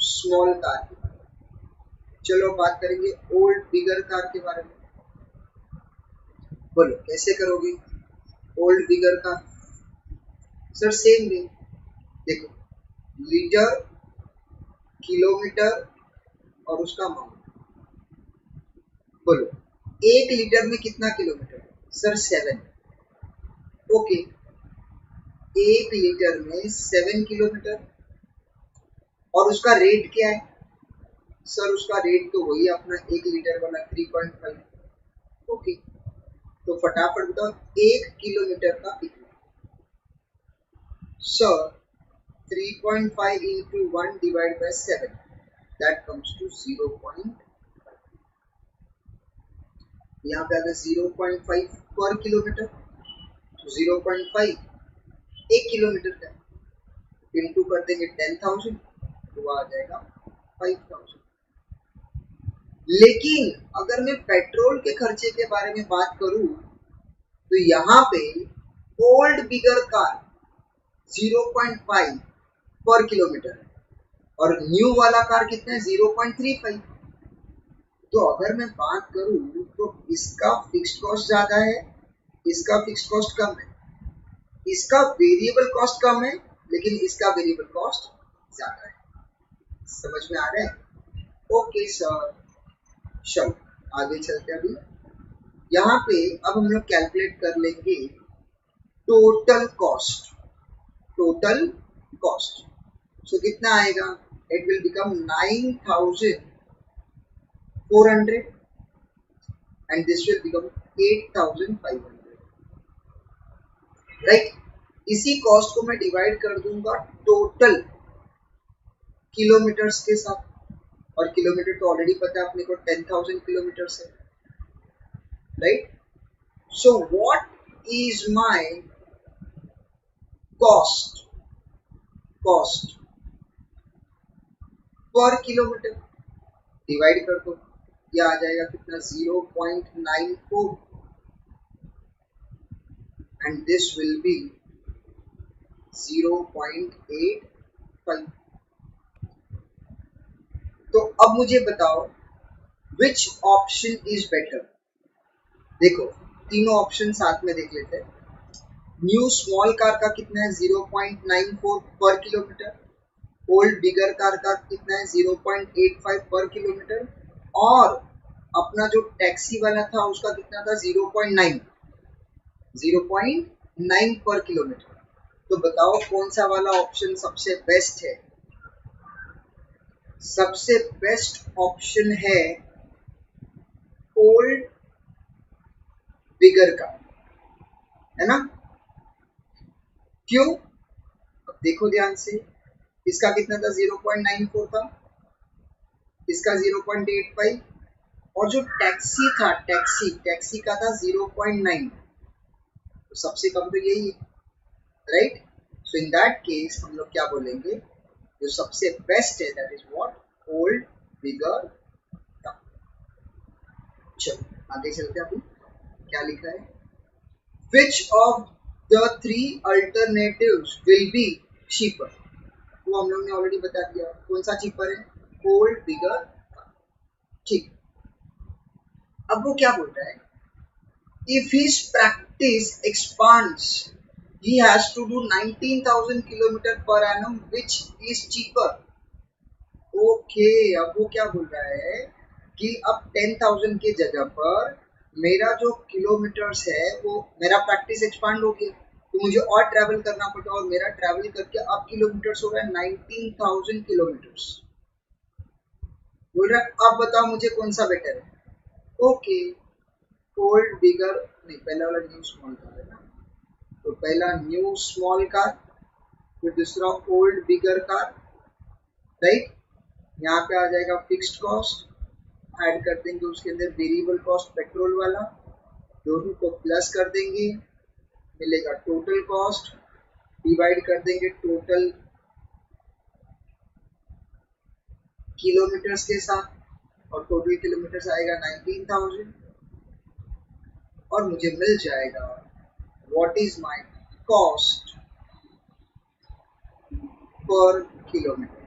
स्मॉल कार के बारे में। चलो बात करेंगे ओल्ड बिगर कार के बारे में। बोलो कैसे करोगे old bigger car? Sir same way, देखो लीटर, किलोमीटर और उसका अमाउंट। बोलो 1 लीटर में कितना किलोमीटर? सर 7। ओके, 1 लीटर में 7 किलोमीटर, और उसका रेट क्या है? सर उसका रेट तो वही अपना 1 लीटर वाला 3.5। ओके, तो फटाफट बताओ 1 किलोमीटर का कितना? Sir 3.5 into 1 divided by 7, that comes to 0.5। यहाँ पे अगर 0.5 पर किलोमीटर, तो 0.5 1 किलोमीटर का इंटू कर देंगे 10,000 तो वो आ जाएगा 5,000। लेकिन अगर मैं पेट्रोल के खर्चे के बारे में बात करूं तो यहाँ पे ओल्ड बिगर कार 0.5 पर किलोमीटर है और न्यू वाला कार कितना है? 0.35। तो अगर मैं बात करूं तो इसका फिक्स्ड कॉस्ट ज्यादा है, इसका फिक्स्ड कॉस्ट कम है, इसका वेरिएबल कॉस्ट कम है लेकिन इसका वेरिएबल कॉस्ट ज्यादा है। समझ में आ रहा है? ओके सर, चलो आगे चलते हैं। अभी यहाँ पे अब हम लोग कैलकुलेट कर लेंगे total cost. Total cost so कितना आएगा? It will become 9,400 and this will become 8,500, right. इसी कॉस्ट को मैं डिवाइड कर दूंगा टोटल किलोमीटर्स के साथ, और किलोमीटर तो ऑलरेडी पता है अपने को 10,000 किलोमीटर है, right. So what is my cost पर किलोमीटर? डिवाइड कर दो, यह आ जाएगा कितना 0.94 and this will be 0.85. तो अब मुझे बताओ which option is better. देखो तीनों ऑप्शन साथ में देख लेते हैं. न्यू स्मॉल कार का कितना है 0.94 पर किलोमीटर, ओल्ड बिगर कार का कितना है 0.85 पर किलोमीटर, और अपना जो टैक्सी वाला था उसका कितना था 0.9 पर किलोमीटर. तो बताओ कौन सा वाला ऑप्शन सबसे बेस्ट है? सबसे बेस्ट ऑप्शन है ओल्ड बिगर का, है ना? क्यों? अब देखो ध्यान से, इसका कितना था 0.94 था, इसका 0.85, और जो टैक्सी था टैक्सी का था 0.9, तो सबसे कम तो यही है, right? So in that case हम लोग क्या बोलेंगे, जो सबसे बेस्ट है दैट इज व्हाट, ओल्ड बिगर का. चलो आगे चलते हैं. अभी क्या लिखा है, which of the three alternatives will be cheaper? वो हम लोग ने ऑलरेडी बता दिया, कौन सा चीपर है, ओल्ड बिगर. ठीक, अब वो क्या बोल रहा है, if his practice expands he has to do 19,000 kilometre per annum which is cheaper. Okay, अब वो क्या बोल रहा है कि अब 10,000 की जगह पर मेरा जो किलोमीटर्स है वो मेरा प्रैक्टिस एक्सपांड हो गया, तो मुझे और ट्रैवल करना पड़ता, और मेरा ट्रैवल करके अब किलोमीटर्स हो रहा है 19,000 किलोमीटर्स. बोल रहा है अब बताओ मुझे कौन सा बेटर है. ओके, ओल्ड बिगर नहीं, पहला वाला न्यू स्मॉल कार है ना, तो पहला न्यू स्मॉल कार, फिर दूसरा ओल्ड बिगर कार, राइट? यहाँ पे आ जाएगा फिक्स्ड कॉस्ट, ऐड कर देंगे उसके अंदर वेरिएबल कॉस्ट पेट्रोल वाला, दोनों को प्लस कर देंगे, मिलेगा टोटल कॉस्ट, डिवाइड कर देंगे टोटल किलोमीटर्स के साथ, और टोटल किलोमीटर्स आएगा 19,000, और मुझे मिल जाएगा what is my cost per kilometre,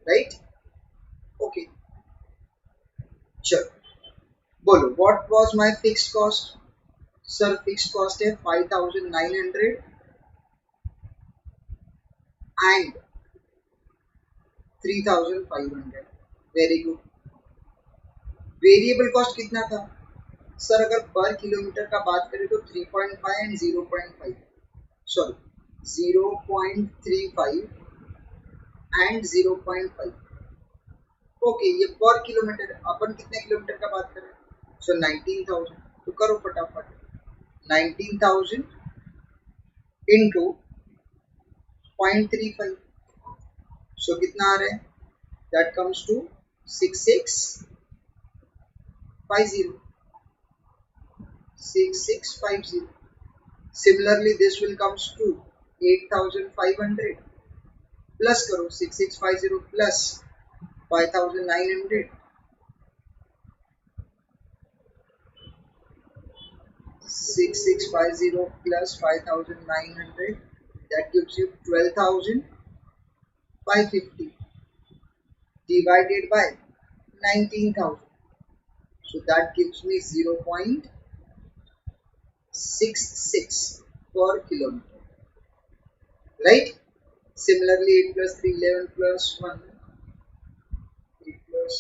right? Okay, चलो बोलो what was my fixed cost. Sir fixed cost है 5,900 and 3,500. Very good. Variable cost कितना था सर? अगर पर किलोमीटर का बात करें तो 3.5 एंड 0.5, सॉरी 0.35 एंड 0.5. ओके, ये पर किलोमीटर, अपन कितने किलोमीटर का बात करें, सो 19,000. तो करो फटाफट, 19,000 इंटू 0.35, सो कितना आ रहा है, that comes to 6650. Similarly, this will comes to 8,500. Plus करो 6650 plus 5,900, 6650 plus 5,900, that gives you 12,550 divided by 19,000. So that gives me 0.66 per kilometer, right? Similarly, 8 plus 3, 11 plus 1, 8 plus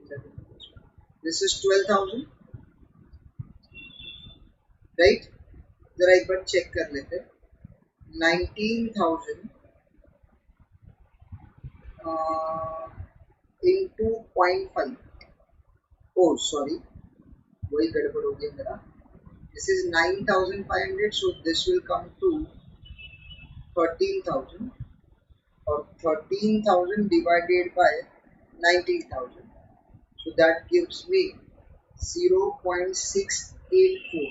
11 plus 1. This is 12,000, right? जरा एक बार check कर लेते हैं, 19,000 into 0.5, ओ sorry वही गड़बड़ हो गया मेरा, this is 9,500, so this will come to 13,000, और 13,000 divided by 19,000, so that gives me 0.684,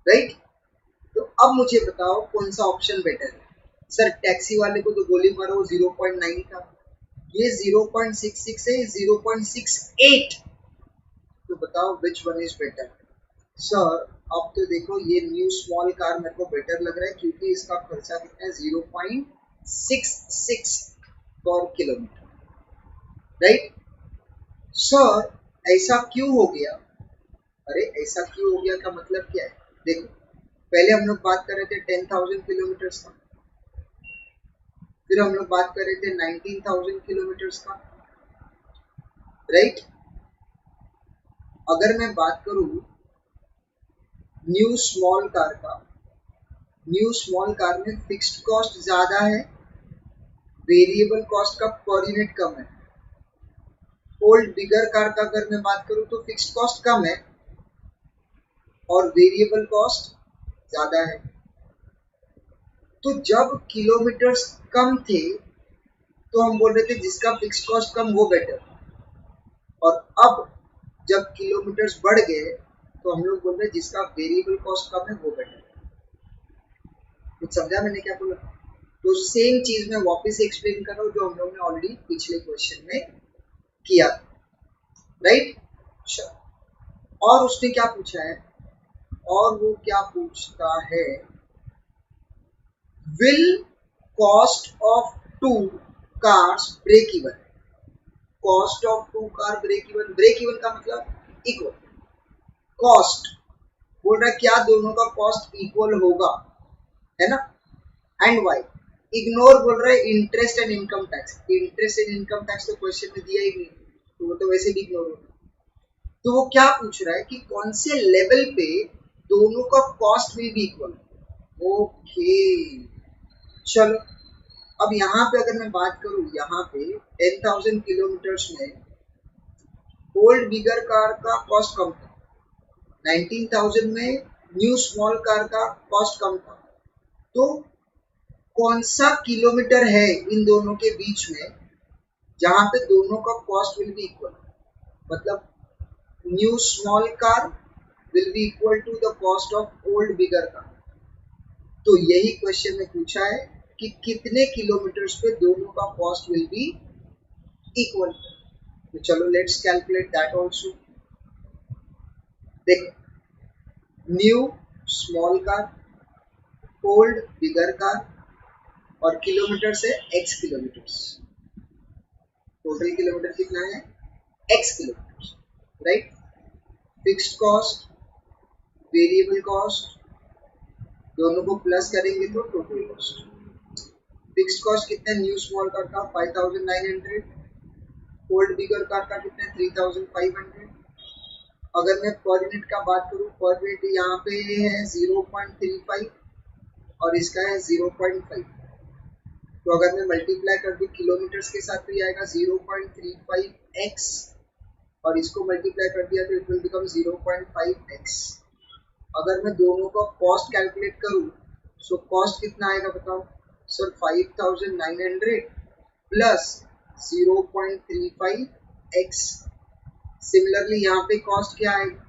right. तो अब मुझे बताओ कौन सा ऑप्शन बेटर है। सर टैक्सी वाले को तो गोली मारो 0.9 था, ये 0.66 है, 0.68, तो बताओ which one is better. Sir अब तो देखो ये न्यू स्मॉल कार मेरे को बेटर लग रहा है क्योंकि इसका खर्चा कितना है 0.66 पर किलोमीटर, राइट। सर ऐसा क्यों हो गया? अरे ऐसा क्यों हो गया का मतलब क्या है? देखो पहले हम लोग बात कर रहे थे 10,000 किलोमीटर्स का, फिर हम लोग बात कर रहे थे 19,000 किलोमीटर्स का, राइट। अगर मैं बात करूं न्यू स्मॉल कार का, न्यू स्मॉल कार में फिक्स्ड कॉस्ट ज्यादा है, वेरिएबल कॉस्ट का पर यूनिट कम है। ओल्ड बिगर कार का अगर मैं बात करूं तो फिक्स्ड कॉस्ट कम है और वेरिएबल कॉस्ट ज्यादा है। तो जब किलोमीटर्स कम थे तो हम बोल रहे थे जिसका फिक्स्ड कॉस्ट कम वो बेटर, और अब जब किलोमीटर्स बढ़ गए तो हम लोग बोल रहे हैं जिसका वेरिएबल कॉस्ट कम है वो बेटर। कुछ समझा मैंने क्या बोला? तो सेम चीज मैं वापस एक्सप्लेन कर रहा हूँ जो हम लोग ने ऑलरेडी पिछले क्वेश्चन में किया, राइट। और उसने क्या पूछा है, और वो क्या पूछता है, will cost of two cars break even. Cost of two car break even, break even का मतलब इक्वल, कॉस्ट बोल रहा है क्या दोनों का कॉस्ट इक्वल होगा, है ना। एंड वाई, इग्नोर बोल रहा है interest and income tax. Interest and income tax तो क्वेश्चन में दिया ही नहीं, तो वो तो वैसे भी इग्नोर होगा। तो वो क्या पूछ रहा है कि कौन से लेवल पे दोनों का cost will be equal. Okay चलो, अब यहाँ पे अगर मैं बात करूँ, यहाँ पे 10,000 किलोमीटर्स में ओल्ड बिगर कार का कॉस्ट कम था, 19,000 में न्यू स्मॉल कार का कॉस्ट कम था। तो कौन सा किलोमीटर है इन दोनों के बीच में जहां पे दोनों का कॉस्ट विल बी इक्वल, मतलब new small car will be equal to the cost of old bigger car. तो यही क्वेश्चन में पूछा है कि कितने किलोमीटर्स पे दोनों का कॉस्ट विल बी इक्वल। तो चलो लेट्स कैलकुलेट दैट आल्सो। देखो new small car, old bigger car, और किलोमीटर से x किलोमीटर्स, टोटल किलोमीटर कितना है x kilometres, right. Fixed cost, variable cost दोनों को प्लस करेंगे तो टोटल कॉस्ट। फिक्स्ड कॉस्ट कितना है न्यू स्मॉल कार का 5,900, ओल्ड बिगर कार का कितना है 3,500। अगर मैं पर यूनिट का बात करूँ, पर यूनिट यहाँ पे है 0.35 और इसका है 0.5, तो अगर मैं मल्टीप्लाई कर दूँ किलोमीटर्स के साथ तो ये आएगा 0.35x, और इसको मल्टीप्लाई कर दिया तो इट विल बिकम 0.5x। अगर मैं दोनों का कॉस्ट कैलकुलेट करूँ, सो कॉस्ट कितना आएगा बताओ सर, 5,900 प्लस 0.35x। सिमिलरली यहाँ पे कॉस्ट क्या आएगा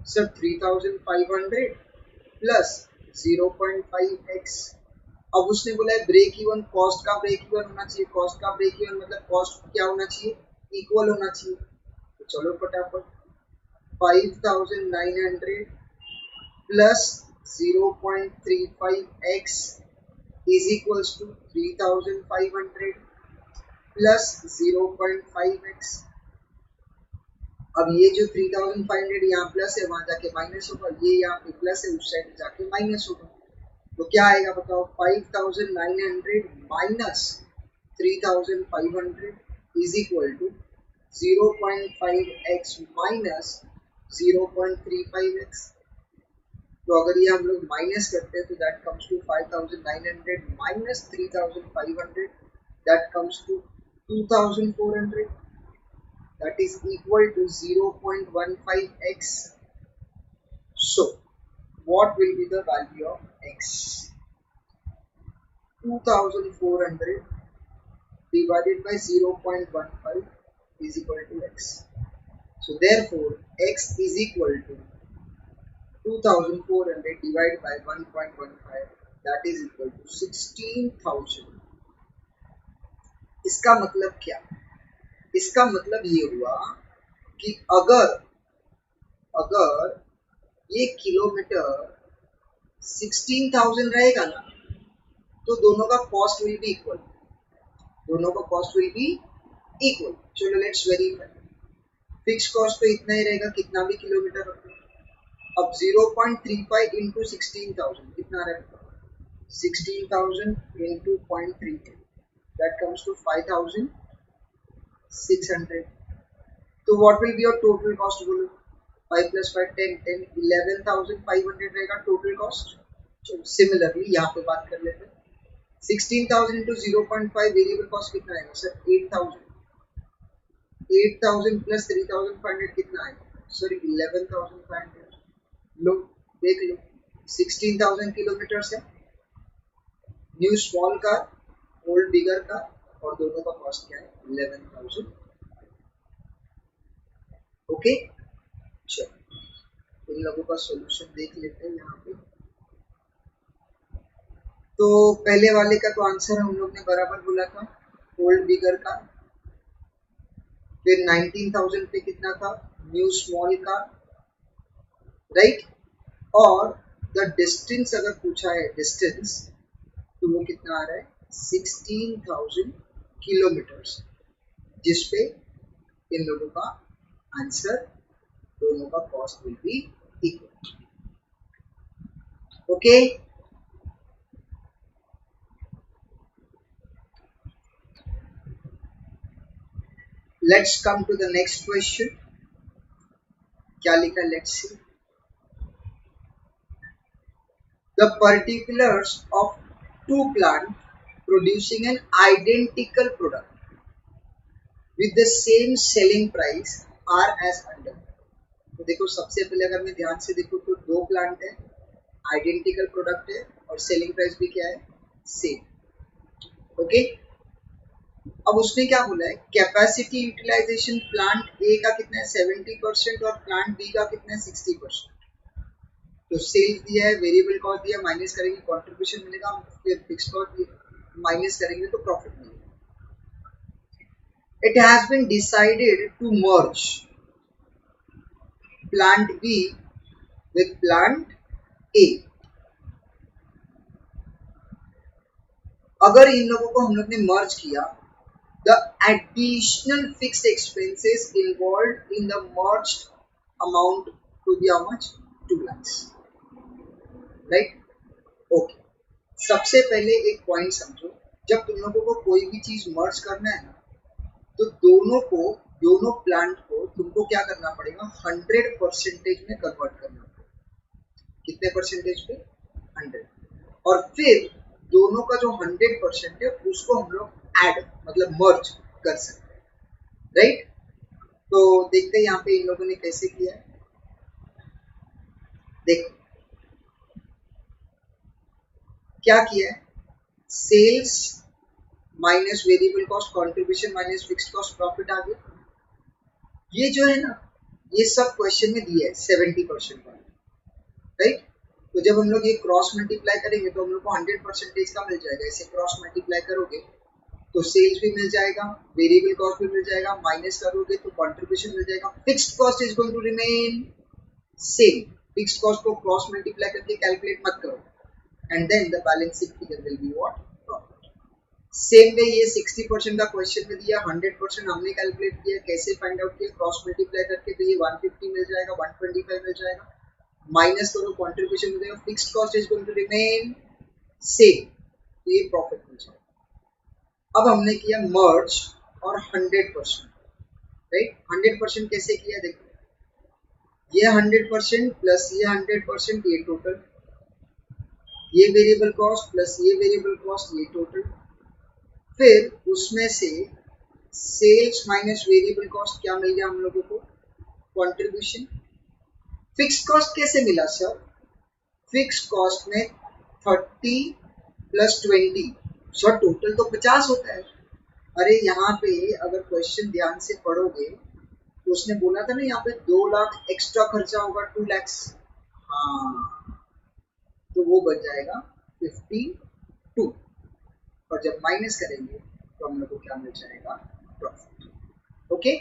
सर, 3,500 प्लस 0.5x। अब उसने बोला है ब्रेक इवन, कॉस्ट का ब्रेक इवन होना चाहिए, कॉस्ट का ब्रेक इवन मतलब कॉस्ट क्या होना चाहिए, इक्वल होना चाहिए। तो चलो फटाफट 5,900 plus 0.35x is equals to 3,500 plus 0.5x। अब ये जो 3,500 यहाँ प्लस है वहां जाके माइनस होगा, ये यहाँ पे प्लस है उस साइड जाके माइनस होगा। तो क्या आएगा बताओ, 5,900 minus 3,500 is equal to 0.5x minus 0.35x। तो अगर ये हम लोग माइनस करते हैं तो that comes to 5,900 minus 3,500, that comes to 2,400, that is equal to 0.15x. So what will be the value of x? 2,400 divided by 0.15 is equal to x. So therefore x is equal to 2400 divided by 1.15, that is equal to 16,000. इसका मतलब क्या? इसका मतलब ये हुआ कि अगर ये किलोमीटर 16,000 रहेगा ना, तो दोनों का कॉस्ट विल बी इक्वल, चलो लेट्स वेरीफाई। फिक्स कॉस्ट तो इतना ही रहेगा कितना भी किलोमीटर रखो। अब 0.35 इंटू 16,000 कितना रहेगा? 16,000 इंटू 0.35, that comes to 5,600. तो what will be your total cost? बोलो 5 plus 5 10 10 11,500 रहेगा टोटल कॉस्ट। चलो सिमिलरली यहाँ पे बात कर लेते हैं। 16,000 इंटू 0.5 वेरिएबल कॉस्ट कितना आएगा सर? 8,000 प्लस 3,500 कितना आएगा? सॉरी 11,500। लो देख लो 16,000 किलोमीटर है, new small car, old bigger car, और दोनों का कॉस्ट क्या है? 11,000। ओके, चलो इन लोगों का सॉल्यूशन देख लेते हैं यहाँ पे। तो पहले वाले का तो आंसर हम लोग ने बराबर बोला था, ओल्ड बिगर का। फिर 19,000 पे कितना था? न्यू स्मॉल का, राइट। और द डिस्टेंस अगर पूछा है डिस्टेंस, तो वो कितना आ रहा है? 16,000 किलोमीटर्स, जिसपे इन लोगों का आंसर, दोनों का cost will be equal. Okay, let's come to the next question. क्या लिखा? Let's see. The particulars of two plants producing an identical product with the same selling price are as under. तो देखो सबसे पहले अगर मैं ध्यान से देखूं तो दो प्लांट है, आइडेंटिकल प्रोडक्ट है, और सेलिंग प्राइस भी क्या है? सेम। ओके, अब उसने क्या बोला है? कैपेसिटी यूटिलाइजेशन प्लांट ए का कितना है? 70%, और प्लांट बी का कितना है? 60%। तो सेल्स दिया है, वेरिएबल कॉस्ट दिया, माइनस करेंगे कंट्रीब्यूशन मिलेगा, फिर फिक्स कॉस्ट माइनस करेंगे तो प्रॉफिट मिलेगा। It has been decided to merge plant B with plant A. अगर इन लोगों को हम लोग ने मर्ज किया, the additional fixed expenses involved in the merged amount to be how much? 2 lakhs, right. Okay, सबसे पहले एक पॉइंट समझो, जब तुम लोगों को कोई भी चीज मर्ज करना है ना, तो दोनों प्लांट को तुमको क्या करना पड़ेगा? 100% में कन्वर्ट करना पड़ेगा। कितने परसेंटेज पे? 100। और फिर दोनों का जो 100% है उसको हम लोग ऐड मतलब मर्ज कर सकते हैं, राइट। तो देखते हैं यहाँ पे इन लोगों ने कैसे किया है। देखो क्या किया है? Sales minus variable cost, contribution minus fixed cost, profit आ गया। ये जो है ना, ये सब क्वेश्चन में दिया है 70% वाला, राइट। तो जब हम लोग ये क्रॉस मल्टीप्लाई करेंगे तो हम लोग को 100% का मिल जाएगा। ऐसे क्रॉस मल्टीप्लाई करोगे तो सेल्स भी मिल जाएगा, वेरिएबल कॉस्ट भी मिल जाएगा, माइनस करोगे तो कंट्रीब्यूशन मिल जाएगा, fixed cost is going to remain same. Fixed cost को क्रॉस मल्टीप्लाई करके कैलकुलेट मत करो, and then the balancing figure will be what? Profit. Same way ये 60% का क्वेश्चन में दिया, 100% हमने कैलकुलेट किया। कैसे फाइंड आउट किया? क्रॉस मल्टीप्लाई करके, तो ये 150 मिल जाएगा, 125 मिल जाएगा, माइनस करो कंट्रीब्यूशन मिल जाएगा, fixed cost is going to remain same, तो ये प्रॉफिट मिल जाएगा। अब हमने किया मर्ज और 100%, राइट। 100% कैसे किया? देखो, ये 100% प्लस ये 100%, ये टोटल, ये वेरिएबल कॉस्ट प्लस ये वेरिएबल कॉस्ट, ये टोटल। फिर उसमें से सेल्स माइनस वेरिएबल कॉस्ट क्या मिल गया हम लोगों को? कंट्रीब्यूशन। फिक्स्ड कॉस्ट कैसे मिला सर? फिक्स्ड कॉस्ट में 30 प्लस 20, सर टोटल तो 50 होता है। अरे यहाँ पे अगर क्वेश्चन ध्यान से पढ़ोगे तो तो उसने बोला था ना यहाँ पे 2 लाख एक्स्ट्रा खर्चा होगा 2 lakhs, हाँ तो वो बच जाएगा 52 और जब माइनस करेंगे तो हम लोग को क्या मिल जाएगा प्रॉफिट। ओके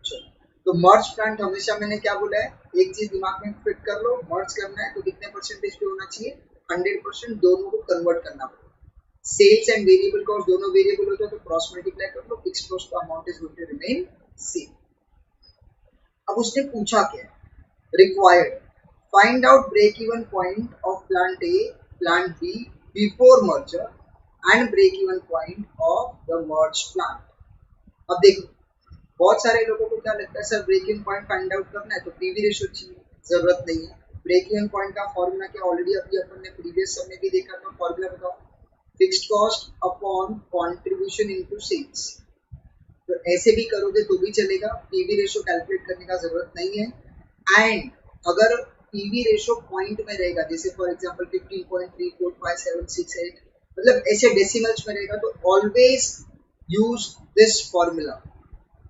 चलो, तो मर्ज प्लांट हमेशा मैंने क्या बोला है, एक चीज दिमाग में फिट कर लो, मर्ज करना है तो कितने परसेंटेज पे होना चाहिए, 100%, दोनों को कन्वर्ट करना पड़ेगा। सेल्स एंड वेरिएबल कॉस्ट दोनों वेरिएबल होता है तो क्रॉस मल्टीप्लाई कर लो, फिक्स्ड कॉस्ट का amount is going to remain same. अब उसने पूछा क्या, required find out break even point of plant A plant B before merger and break even point of the merge plant. अब देखो बहुत सारे लोगों को क्या लगता है sir break even point find out करना है तो पीवी रेशियो चाहिए, जरूरत नहीं है। ब्रेक इवन पॉइंट का फॉर्मूला क्या ऑलरेडी अभी अपन ने प्रीवियस समय भी देखा था, फॉर्मूला बताओ, fixed cost upon contribution into sales. तो ऐसे भी करोगे तो भी चलेगा, पीवी रेशियो कैलकुलेट करने का जरूरत नहीं है। एंड अगर पीवी रेशियो पॉइंट में रहेगा, जैसे फॉर एग्जांपल 15.345768, मतलब ऐसे डेसिमल्स में रहेगा तो ऑलवेज यूज दिस फॉर्मूला।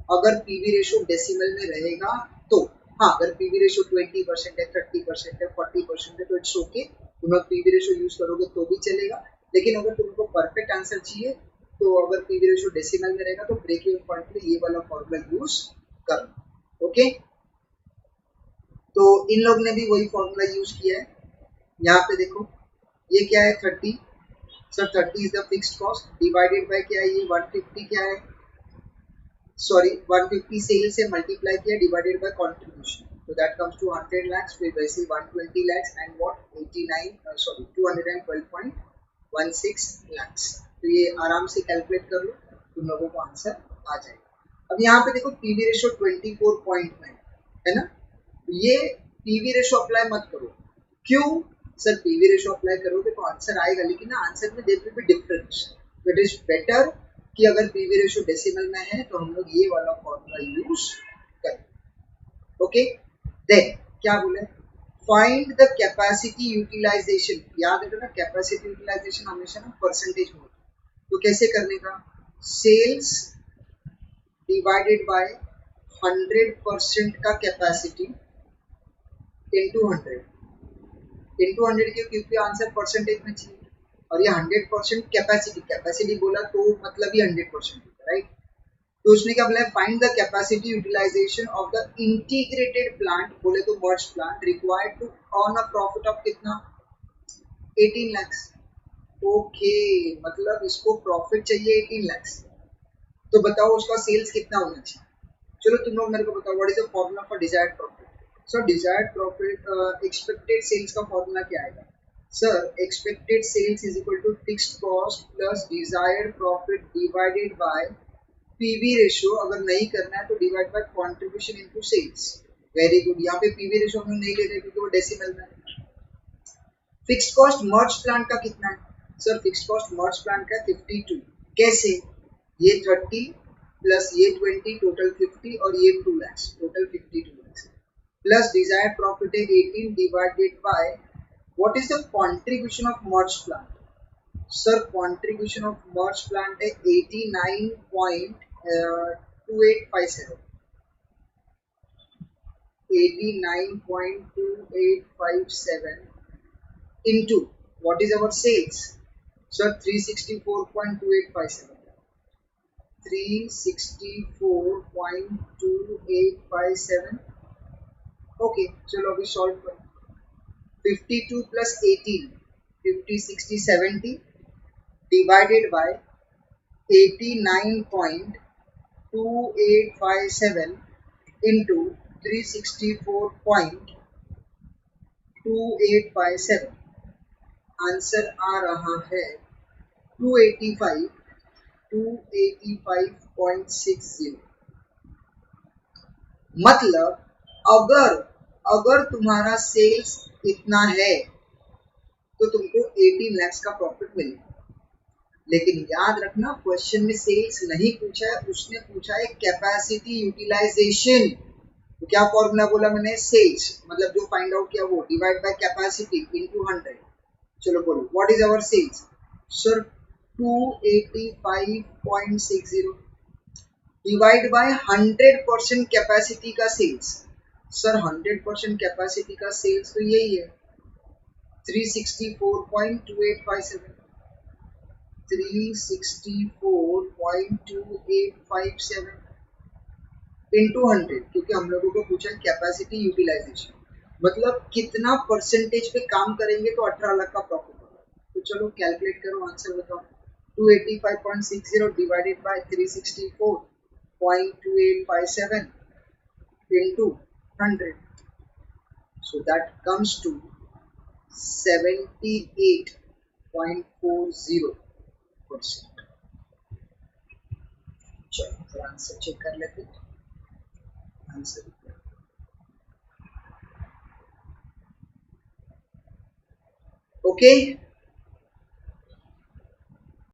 अगर पीवी रेशियो डेसिमल में रहेगा तो हाँ, अगर पीवी रेशियो 20% है, 30% है, 40% है तो इट्स ओके, तुम लोग पीवी रेशियो यूज करोगे तो भी चलेगा। लेकिन अगर तुमको परफेक्ट आंसर चाहिए तो अगर पीवी रेशियो डेसिमल में रहेगा तो ब्रेक इवन पॉइंट पे ये वाला फॉर्मूला यूज करना। ओके, तो इन लोग ने भी वही फॉर्मूला यूज किया है। यहाँ पे देखो ये क्या है 30, sir 30 is the fixed cost divided by क्या है ये 150, क्या है सॉरी 150 सेल से मल्टीप्लाई किया डिवाइडेड बाय कंट्रीब्यूशन, तो दैट कम्स टू 100 lakhs, फिर वैसे 120 lakhs and what 89 sorry 212.16 lakhs। तो ये आराम से कैलकुलेट कर लो, तुम लोगों को आंसर आ जाएगा। अब यहाँ पे देखो पीवी रेशियो 24.9 है ना, ये पीवी रेशियो अप्लाई मत करो, क्यों सर पीवी रेशियो अप्लाई करोगे तो आंसर आएगा लेकिन ना आंसर में there will be difference, it is better कि अगर पीवी रेशियो डेसिमल में है तो हम लोग ये वाला फॉर्मूला यूज करें। ओके, देन क्या बोले, फाइंड द कैपेसिटी यूटिलाइजेशन, याद रखना कैपेसिटी यूटिलाइजेशन हमेशा ना परसेंटेज में होता है, तो कैसे करने का, सेल्स डिवाइडेड बाय 100% का कैपेसिटी इनटू 100 क्यों, क्योंकि आंसर परसेंटेज में चाहिए और ये 100% कैपेसिटी बोला तो मतलब ही 100% राइट। तो उसने क्या बोला, find the capacity utilisation of the integrated plant, बोले तो merge plant, required to earn a profit of कितना 18 lakhs। ओके, मतलब इसको प्रॉफिट चाहिए 18 lakhs, तो बताओ उसका सेल्स कितना होना चाहिए। चलो तुम लोग मेरे को बताओ what is the formula for desired profit. Sir desired profit expected sales का फॉर्मूला क्या आएगा, sir expected sales is equal to fixed cost plus desired profit divided by PV ratio, अगर नहीं करना है तो divide by contribution into sales. Very good, यहाँ पे पीवी रेशियो हम नहीं ले रहे क्योंकि वो डेसिमल में है। फिक्स्ड कॉस्ट मर्ज प्लांट का कितना है, सर फिक्स्ड कॉस्ट मर्ज प्लांट का 52, कैसे, ये 30 प्लस ये 20 टोटल 50 और ये 2 lakhs total 52 lakhs plus desired profit है 18 divided by what is the contribution of merge plant, sir contribution of merge plant है 89.2857 into what is our sales, sir 364.2857 364.2857। Okay चलो अभी सॉल्व करो, 52 plus 18 50 60 70 divided by 89.2857 into 364.2857, answer आ रहा है 285.60। मतलब अगर अगर तुम्हारा सेल्स इतना है तो तुमको 18 lakhs का प्रॉफिट मिलेगा, लेकिन याद रखना क्वेश्चन में सेल्स नहीं पूछा है, उसने पूछा है कैपेसिटी यूटिलाइजेशन। तो क्या फॉर्मूला बोला मैंने, सेल्स मतलब जो फाइंड आउट किया वो डिवाइड बाय कैपेसिटी इनटू 100। चलो बोलो what is our sales, sir 285.60। Divide by 100% capacity का सेल्स। सर 100% कैपेसिटी का सेल्स तो यही है 364.2857 364.2857 इंटू 100, क्योंकि हम लोगों को पूछा कैपेसिटी यूटिलाइजेशन, मतलब कितना परसेंटेज पे काम करेंगे तो 18 लाख का प्रॉफिट होगा। तो चलो कैलकुलेट करो, आंसर बताओ। 285.60 divided by 364.2857 into 100, so that comes to 78.40%। चलो फिर आंसर चेक कर लेते हैं। Answer okay